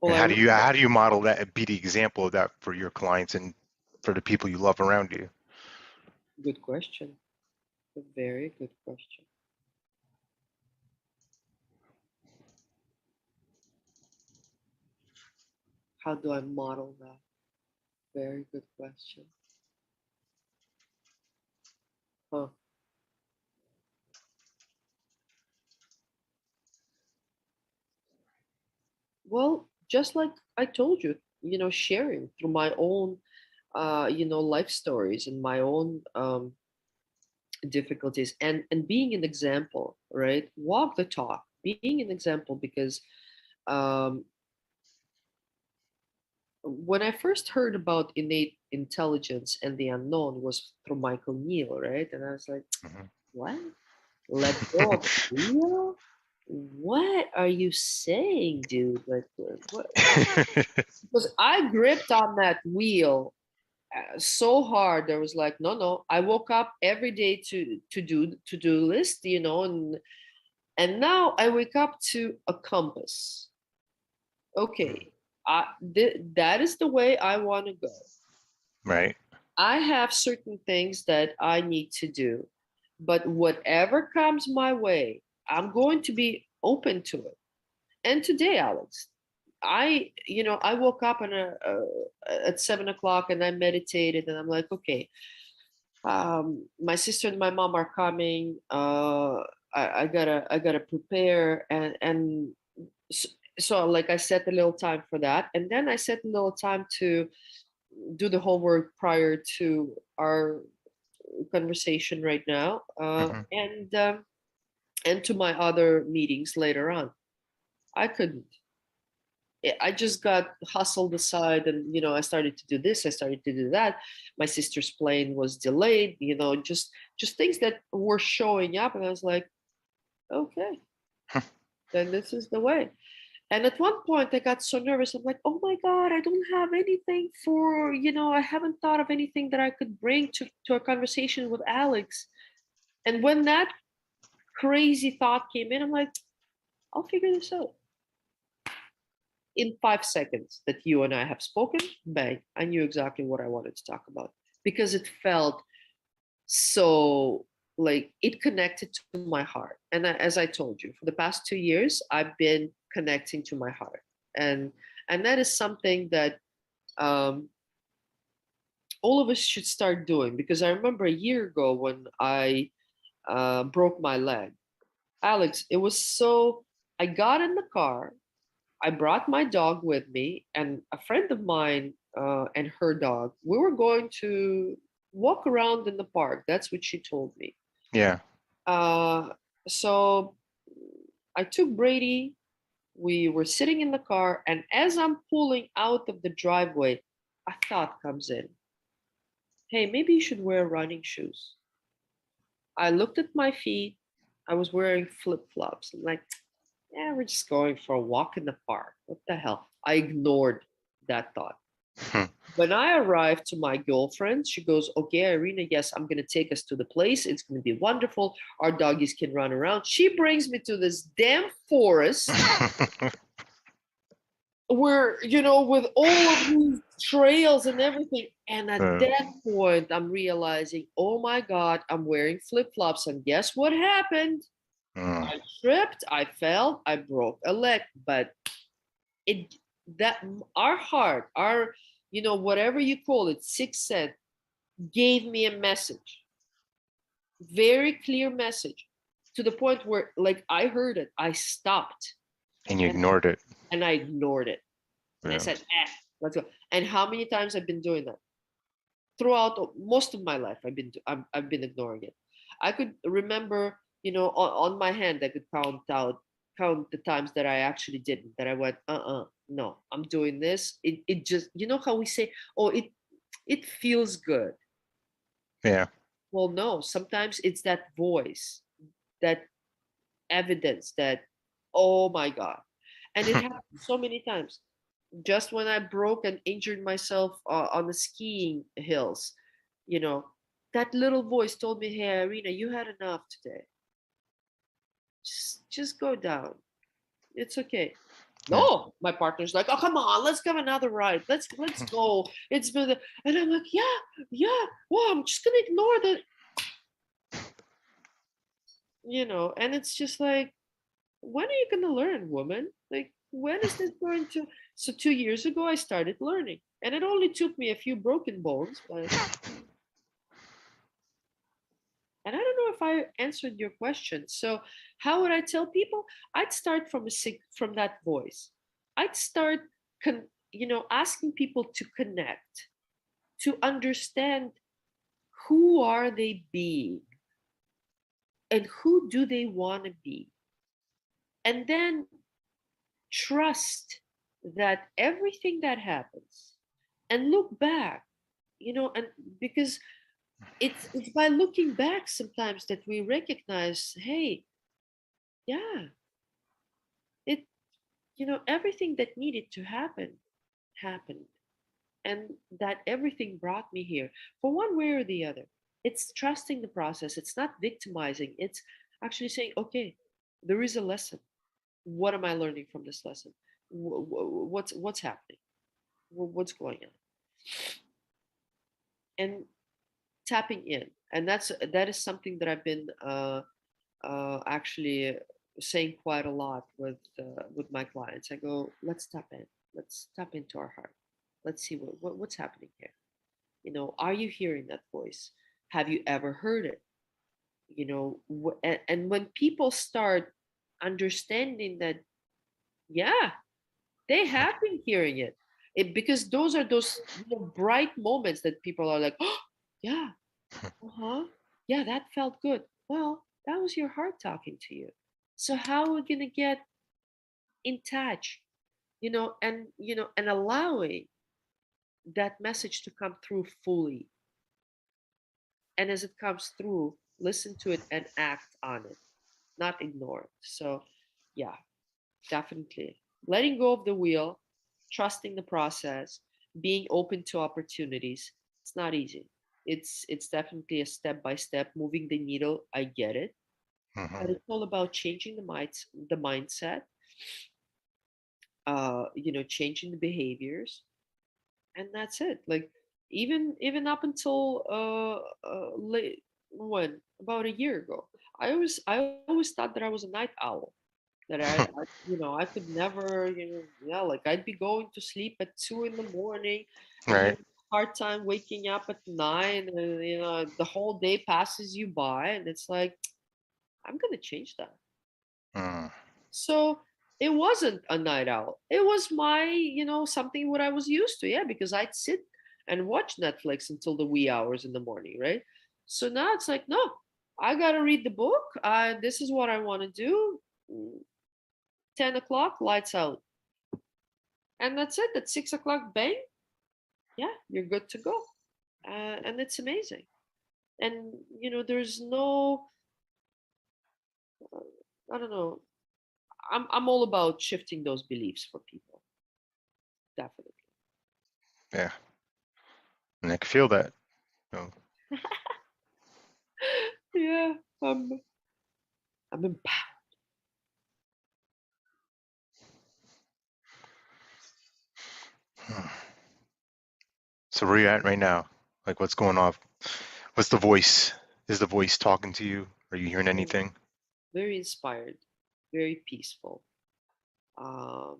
Well, And I how do you remember. how do you model that, be the example of that for your clients and for the people you love around you? Good question. A very good question. How do I model that? Very good question. Huh. Well, just like I told you, sharing through my own, life stories and my own difficulties, and being an example, right? Walk the talk, being an example, because um, when I first heard about innate intelligence and the unknown was through Michael Neal, right? And I was like, Hmm. what? Let go of the wheel? What are you saying, dude? Like, what? Because I gripped on that wheel so hard. There was like, no, no. I woke up every day to do to-do list, and now I wake up to a compass. Okay, that is the way I want to go. Right. I have certain things that I need to do, but whatever comes my way, I'm going to be open to it. And today, Alex, I woke up at 7 o'clock and I meditated, and I'm like, okay, my sister and my mom are coming. I gotta prepare, and so, so like I set a little time for that, and then I set a little time to do the homework prior to our conversation right now, Hmm. and to my other meetings later on. I couldn't. I just got hustled aside, and I started to do this. I started to do that. My sister's plane was delayed. Just things that were showing up, and I was like, okay, then this is the way. And at one point, I got so nervous. I'm like, oh my God, I don't have anything I haven't thought of anything that I could bring to a conversation with Alex. And when that crazy thought came in, I'm like, I'll figure this out. In 5 seconds that you and I have spoken, bang, I knew exactly what I wanted to talk about because it felt so like it connected to my heart. And as I told you, for the past 2 years, I've been connecting to my heart. And that is something that um, all of us should start doing, because I remember a year ago when I broke my leg. Alex, it was so, I got in the car, I brought my dog with me, and a friend of mine and her dog. We were going to walk around in the park. That's what she told me. Yeah. Uh, so I took Brady. We were sitting in the car, and as I'm pulling out of the driveway, a thought comes in. Hey, maybe you should wear running shoes. I looked at my feet. I was wearing flip flops. I'm like, yeah, we're just going for a walk in the park. What the hell? I ignored that thought. Hmm. When I arrived to my girlfriend, she goes, okay, Irina, yes, I'm going to take us to the place. It's going to be wonderful. Our doggies can run around. She brings me to this damn forest where, with all of these trails and everything. And at Uh, that point, I'm realizing, oh my God, I'm wearing flip flops. And guess what happened? mm. I tripped, I fell, I broke a leg. But it that our heart, our whatever you call it, sixth sense, gave me a message, very clear message, to the point where, like, I heard it, I stopped, And you and ignored it. I ignored it, and I Yeah. said, let's go. And how many times I've been doing that throughout most of my life? I've been ignoring it. I could remember, on my hand, I could count the times that I actually didn't, that I went, no, I'm doing this. It just, how we say, oh, it feels good. Yeah. Well, no, sometimes it's that voice, that evidence that, oh my God. And it happened so many times. Just when I broke and injured myself on the skiing hills, you know, that little voice told me, hey, Irina, you had enough today. Just go down. It's okay. Yeah. No, my partner's like, oh, come on, let's have another ride. Let's go. It's been, and I'm like, yeah, yeah. Well, I'm just gonna ignore that, and it's just like, when are you going to learn, woman? Like, when is this going to? So 2 years ago, I started learning, and it only took me a few broken bones. And I don't know if I answered your question. So, how would I tell people? I'd start from that voice. I'd start, asking people to connect, to understand who are they being, and who do they want to be, and then trust that everything that happens, and look back, and because It's by looking back sometimes that we recognize, hey, yeah, it everything that needed to happen happened, and that everything brought me here for one way or the other. It's trusting the process. It's not victimizing. It's actually saying, okay, there is a lesson. What am I learning from this lesson? What's happening? What's going on? And tapping in, and that is something that I've been actually saying quite a lot with my clients. I go, let's tap in. Let's tap into our heart. Let's see what's happening here. Are you hearing that voice? Have you ever heard it? And when people start understanding that, yeah, they have been hearing because those are those bright moments that people are like, oh, yeah, uh-huh, yeah, that felt good. Well, that was your heart talking to you. So how are we gonna get in touch, and allowing that message to come through fully, and as it comes through, listen to it and act on it, not ignore it. So yeah, definitely letting go of the wheel, trusting the process, being open to opportunities. It's not easy. It's definitely a step by step moving the needle. I get it, Hmm. but it's all about changing the mindset, changing the behaviors, and that's it. Like even up until late when about a year ago, I always thought that I was a night owl. That I could never, yeah, like I'd be going to sleep at 2 in the morning, and Right. hard time waking up at 9, and the whole day passes you by, and it's like I'm gonna change that. Mm. So it wasn't a night owl. It was something what I was used to. Yeah, because I'd sit and watch Netflix until the wee hours in the morning, right? So now it's like, no, I gotta read the book. This is what I want to do. 10 o'clock, lights out, and that's it. At 6 o'clock, bang, yeah, you're good to go, and it's amazing. And there's no, uh, I don't know. I'm all about shifting those beliefs for people, definitely. Yeah. And I can feel that. So, Yeah, I'm empowered. hmm. So where you at right now? Like what's going on? What's the voice? Is the voice talking to you? Are you hearing I'm anything? very inspired, very peaceful. Um,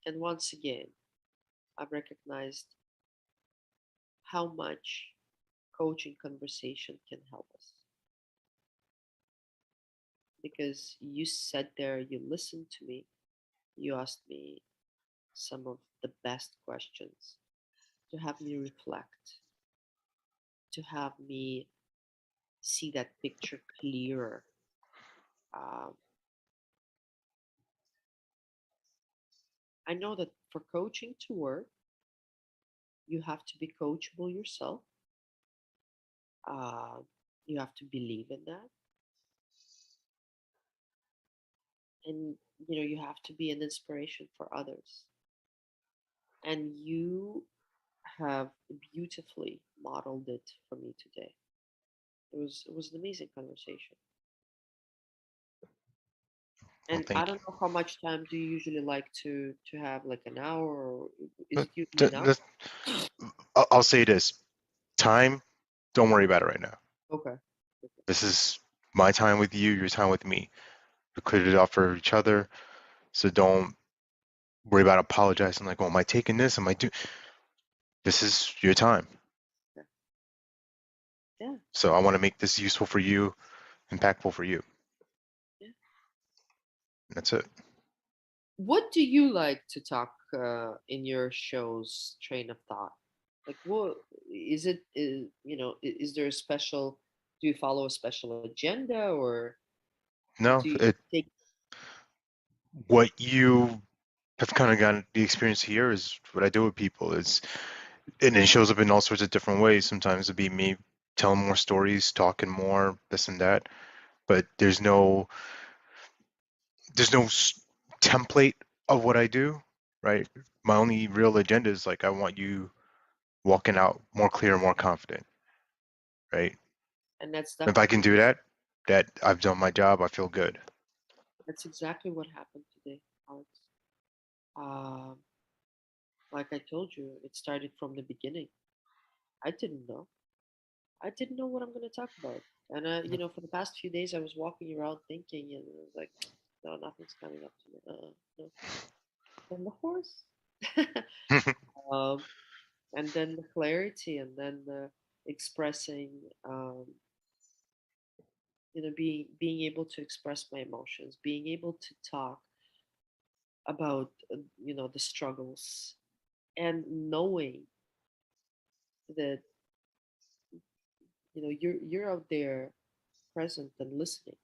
and once again, I've recognized how much coaching conversation can help us, because you sat there, you listened to me, you asked me some of the best questions to have me reflect, to have me see that picture clearer. Um, I know that for coaching to work, you have to be coachable yourself. Uh, you have to believe in that, and you have to be an inspiration for others. And you have beautifully modeled it for me today. It was an amazing conversation. Well, And I thank you. don't know how much time do you usually like to have, like an hour, or is Uh, it usually th- an hour? th- I'll say this. Time, don't worry about it right now. Okay. Okay. This is my time with you, your time with me. We created it off for each other. So don't worry about apologizing like, oh, am I taking this? Am I doing this is your time. Okay. Yeah. So I want to make this useful for you, impactful for you. Yeah. That's it. What do you like to talk in your show's train of thought? Like, what is it? Is there a special? Do you follow a special agenda, or No, do you it take? what you have kind of gotten the experience here is what I do with people is, and it shows up in all sorts of different ways. Sometimes it'd be me telling more stories, talking more, this and that. But there's no template of what I do, right? My only real agenda is like I want you walking out more clear, more confident, right? And If I can do that, that I've done my job. I feel good. that's exactly what happened today, Alex. Um, like I told you, it started from the beginning. I didn't know. I didn't know what I'm going to talk about. And for the past few days, I was walking around thinking, and I was like, no, nothing's coming up to me. No. Then the horse, um, and then the clarity, and then the expressing, um, being able to express my emotions, being able to talk about, the struggles, and knowing that you're out there present and listening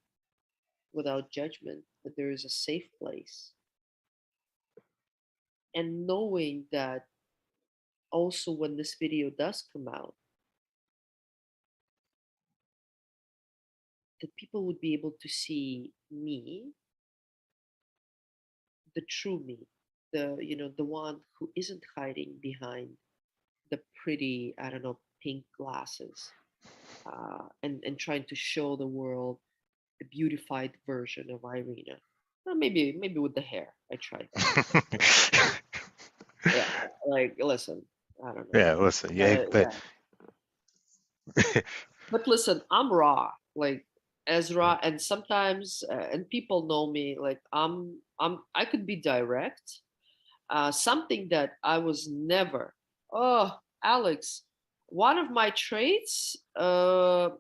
without judgment, that there is a safe place, and knowing that also when this video does come out, that people would be able to see me, the true me, the one who isn't hiding behind the pretty, I don't know, pink glasses, and trying to show the world a beautified version of Irina. Maybe with the hair, I tried that. Yeah, like listen, I don't know. Yeah, listen, yeah, but Yeah. But listen, I'm raw, like as raw, and sometimes, and people know me, like I could be direct. Something that I was never. Oh, Alex, one of my traits was,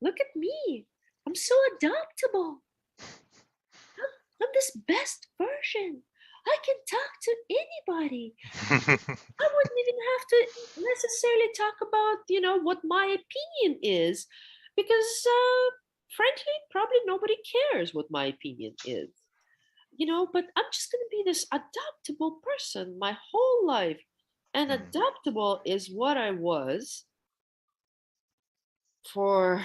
look at me, I'm so adaptable. I'm this best version. I can talk to anybody. I wouldn't even have to necessarily talk about, what my opinion is, because frankly, probably nobody cares what my opinion is. But I'm just going to be this adaptable person my whole life. And adaptable is what I was for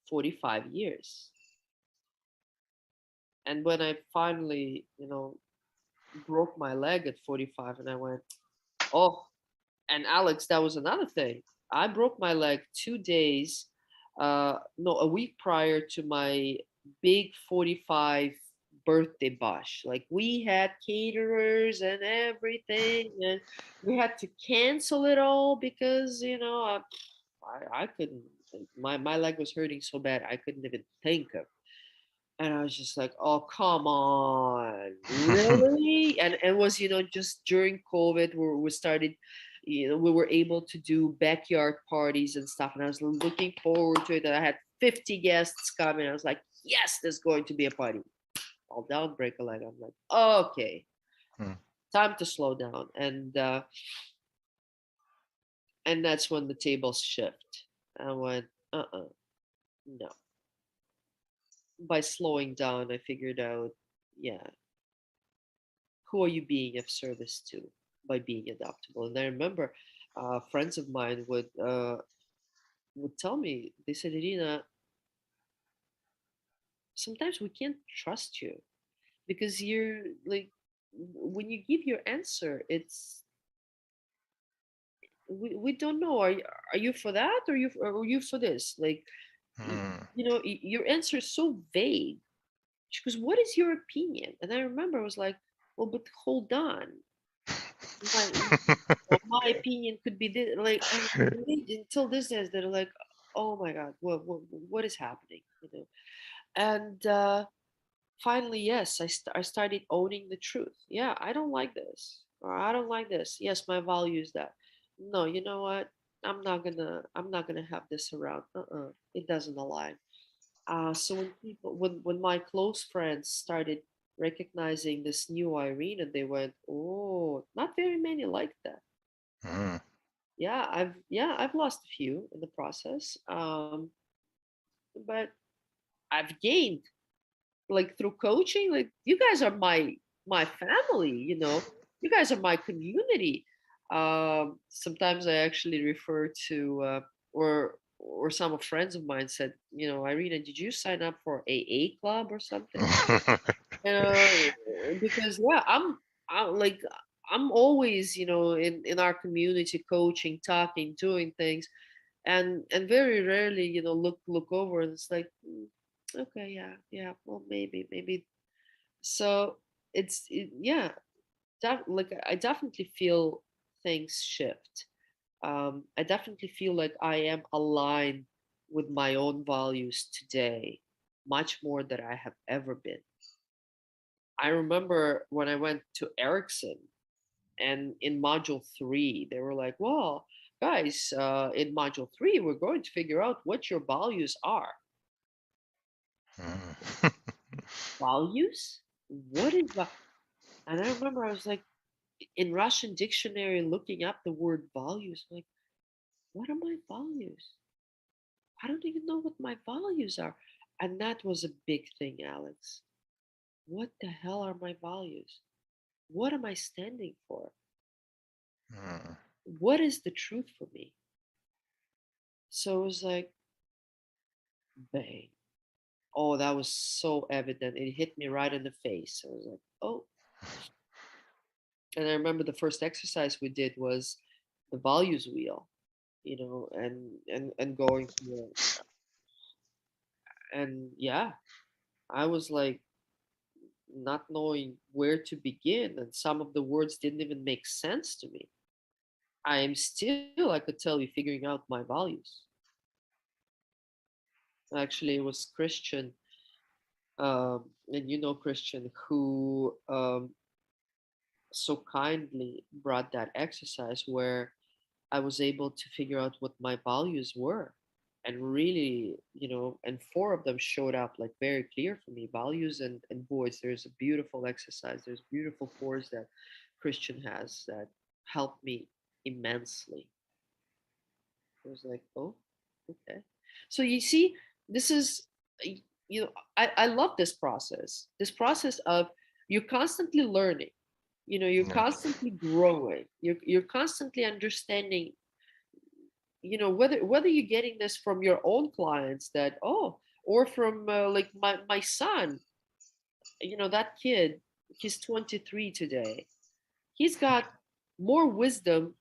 45 years. And when I finally, broke my leg at 45, and I went, oh, and Alex, that was another thing. I broke my leg 2 days, no, a week prior to my big 45 birthday bash. Like we had caterers and everything, and we had to cancel it all because I couldn't. My leg was hurting so bad I couldn't even think of. And I was just like, oh, come on, really? And it was, just during COVID where we started, we were able to do backyard parties and stuff. And I was looking forward to it. And I had 50 guests coming. I was like, yes, there's going to be a party. Fall down, break a leg. I'm like, okay, time to slow down. And that's when the tables shift. I went, no. By slowing down, I figured out, yeah, who are you being of service to by being adaptable? And I remember friends of mine would tell me, they said, Irina, sometimes we can't trust you because you're like, when you give your answer, we don't know. Are you for that, or are you for this? Like, your answer is so vague. She goes, what is your opinion? And I remember I was like, well, but hold on. My my opinion could be this, like, and until this days they're like, oh my god, what is happening, and finally, yes, I started owning the truth. Yeah, I don't like this, or I don't like this. Yes, my value is that. No, you know what, I'm not gonna have this around. It doesn't align. So when my close friends started recognizing this new Irene, and they went, oh, not very many like that. Yeah, I've lost a few in the process, but I've gained like through coaching, like you guys are my family, you guys are my community. Sometimes I actually refer to or some of friends of mine said, Irina, did you sign up for AA club or something? uh, because yeah, I'm like I'm always, in our community, coaching, talking, doing things, and very rarely, look over and it's like, okay, yeah, well, maybe. So yeah, like I definitely feel things shift. I definitely feel like I am aligned with my own values today, much more than I have ever been. I remember when I went to Ericsson, and in module 3, they were like, well, guys, in module 3, we're going to figure out what your values are. Values? What is that? And I remember I was like, in Russian dictionary, looking up the word values, like, what are my values? I don't even know what my values are. And that was a big thing, Alex. What the hell are my values? What am I standing for? What is the truth for me? So it was like, bang. Oh, that was so evident. It hit me right in the face. I was like, oh. And I remember the first exercise we did was the values wheel, and going through it. And yeah, I was like not knowing where to begin, and some of the words didn't even make sense to me. I am still, I could tell you, figuring out my values. Actually, it was Christian, and Christian, who so kindly brought that exercise where I was able to figure out what my values were. And really, and 4 of them showed up like very clear for me, values and voice. There's a beautiful exercise, there's beautiful force that Christian has that helped me immensely. It was like, oh, okay. So you see, this is, I love this process of you're constantly learning, you're Yeah. constantly growing, you're constantly understanding, whether you're getting this from your own clients that, oh, or from like my son, that kid, he's 23 today. He's got more wisdom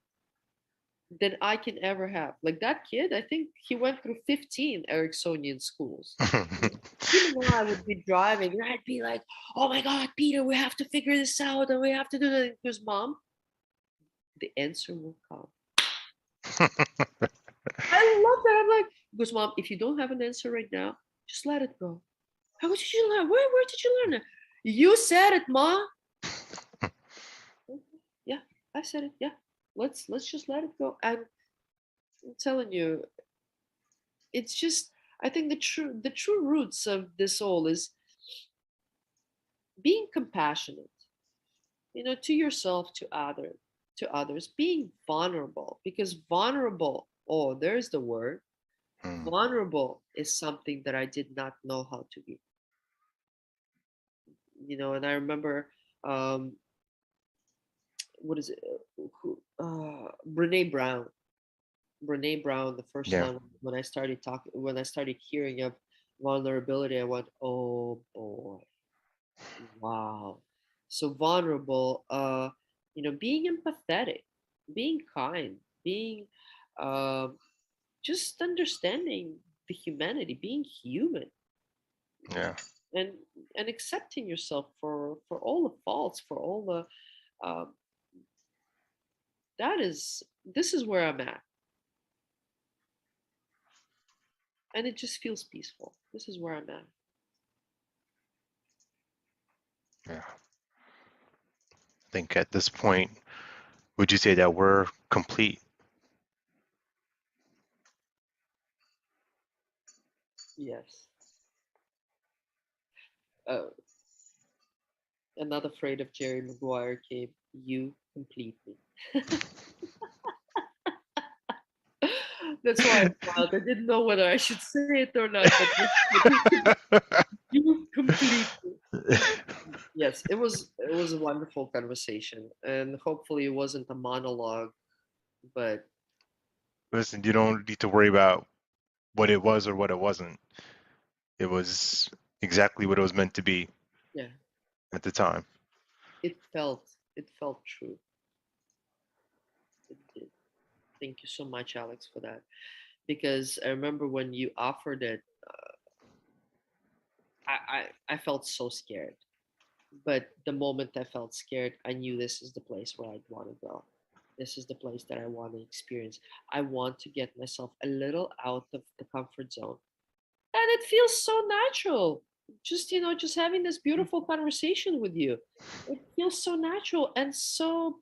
than I can ever have. Like that kid, I think he went through 15 Ericksonian schools. Even though I would be driving and I'd be like, oh my God, Peter, we have to figure this out and we have to do that. Because, Mom, the answer will come. I love that. I'm like, because, Mom, if you don't have an answer right now, just let it go. How did you learn? Where did you learn it? You said it, Ma. Yeah, I said it. Yeah. Let's just let it go. And I'm telling you, it's just, I think the true roots of this all is being compassionate, to yourself, to others, being vulnerable, because vulnerable, oh, there's the word. Vulnerable is something that I did not know how to be. And I remember, um what is it, Brene Brown. Brene Brown, the first Yeah. time when I started hearing of vulnerability, I went, oh boy, wow. So vulnerable, being empathetic, being kind, being, um just understanding the humanity, being human, Yeah. and and accepting yourself for all the faults, for all the, um, that is this is where I'm at, and it just feels peaceful. This is where I'm at. Yeah. I think at this point, would you say that we're complete? Yes. uh, Another phrase of Jerry Maguire came, you complete me. That's why I smiled. I didn't know whether I should say it or not, but you complete Yes, it was a wonderful conversation, and hopefully it wasn't a monologue, but Listen, you don't need to worry about what it was or what it wasn't. It was exactly what it was meant to be yeah, at the time. it felt true. It did. Thank you so much, Alex, for that. Because I remember when you offered it, I felt so scared. But the moment I felt scared, I knew this is the place where I'd want to go. This is the place that I want to experience. I want to get myself a little out of the comfort zone. And it feels so natural. Just having this beautiful conversation with you. It feels so natural and so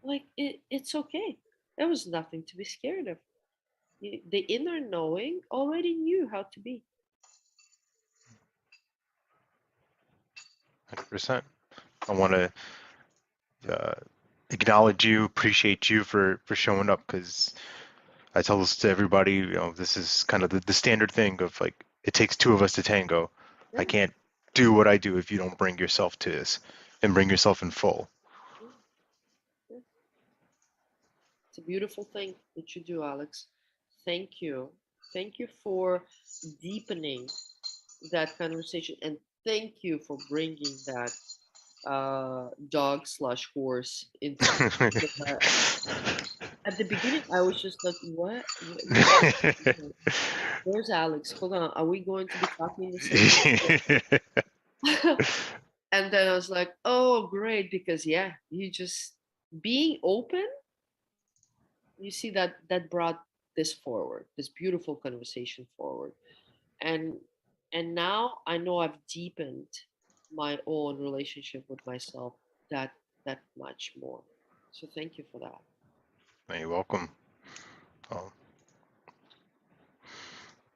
like it's okay. There was nothing to be scared of. The inner knowing already knew how to be. 100%. I want to uh, acknowledge you, appreciate you for showing up because I tell this to everybody, this is kind of the standard thing of like, it takes two of us to tango. I Yeah, can't do what I do if you don't bring yourself to this and bring yourself in full. yeah, yeah. It's a beautiful thing that you do, Alex. Thank you. Thank you for deepening that conversation, and thank you for bringing that dog slash horse into it. Because at the beginning, I was just like, "What? Where's Alex? Hold on, are we going to be talking the same language?" And then I was like, "Oh, great!" Because yeah, you just being open. You see that brought this forward, this beautiful conversation forward, and now I know I've deepened my own relationship with myself that much more. So thank you for that. You're welcome. Um,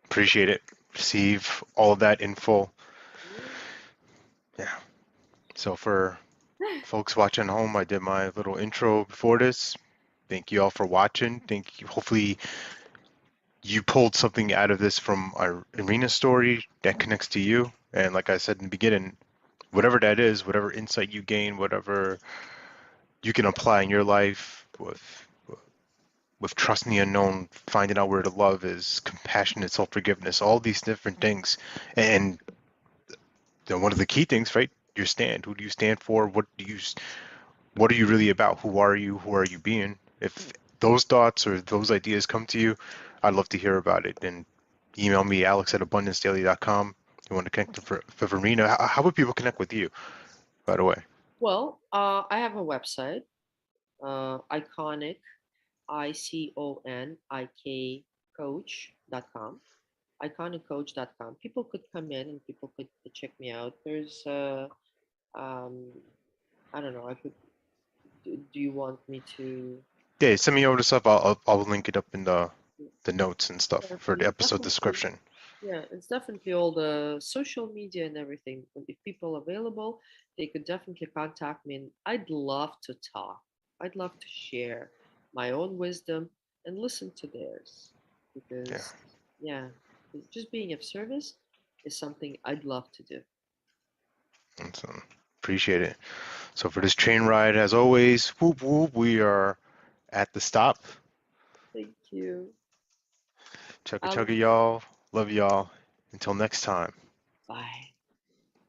Appreciate it. Receive all of that info. Yeah. So for folks watching at home, I did my little intro before this. Thank you all for watching. Thank you. Hopefully you pulled something out of this from our Irina story that connects to you. And like I said in the beginning, whatever that is, whatever insight you gain, whatever you can apply in your life with trust in the unknown, finding out where to love is, compassionate self-forgiveness, all these different things. And one of the key things, right? Your stand. Who do you stand for? What are you really about? Who are you? Who are you being? If those thoughts or those ideas come to you, I'd love to hear about it. And email me, alex at abundancedaily.com. You want to connect for Verena? How would people connect with you, by the way? Well, I have a website, iconic, ICONIK coach.com, iconiccoach.com. People could come in and people could check me out. There's, um, I don't know, do you want me to? Yeah, send me over the stuff. I'll link it up in the notes and stuff Yeah, for the it's episode definitely, description. yeah, it's definitely all the social media and everything. And if people are available, they could definitely contact me. And I'd love to talk. I'd love to share my own wisdom and listen to theirs. Yeah, Because, yeah, just being of service is something I'd love to do. and so appreciate it. So for this train ride, as always, whoop whoop, we are at the stop. Thank you. Chugga chugga, Alex, y'all. Love y'all. Until next time. bye.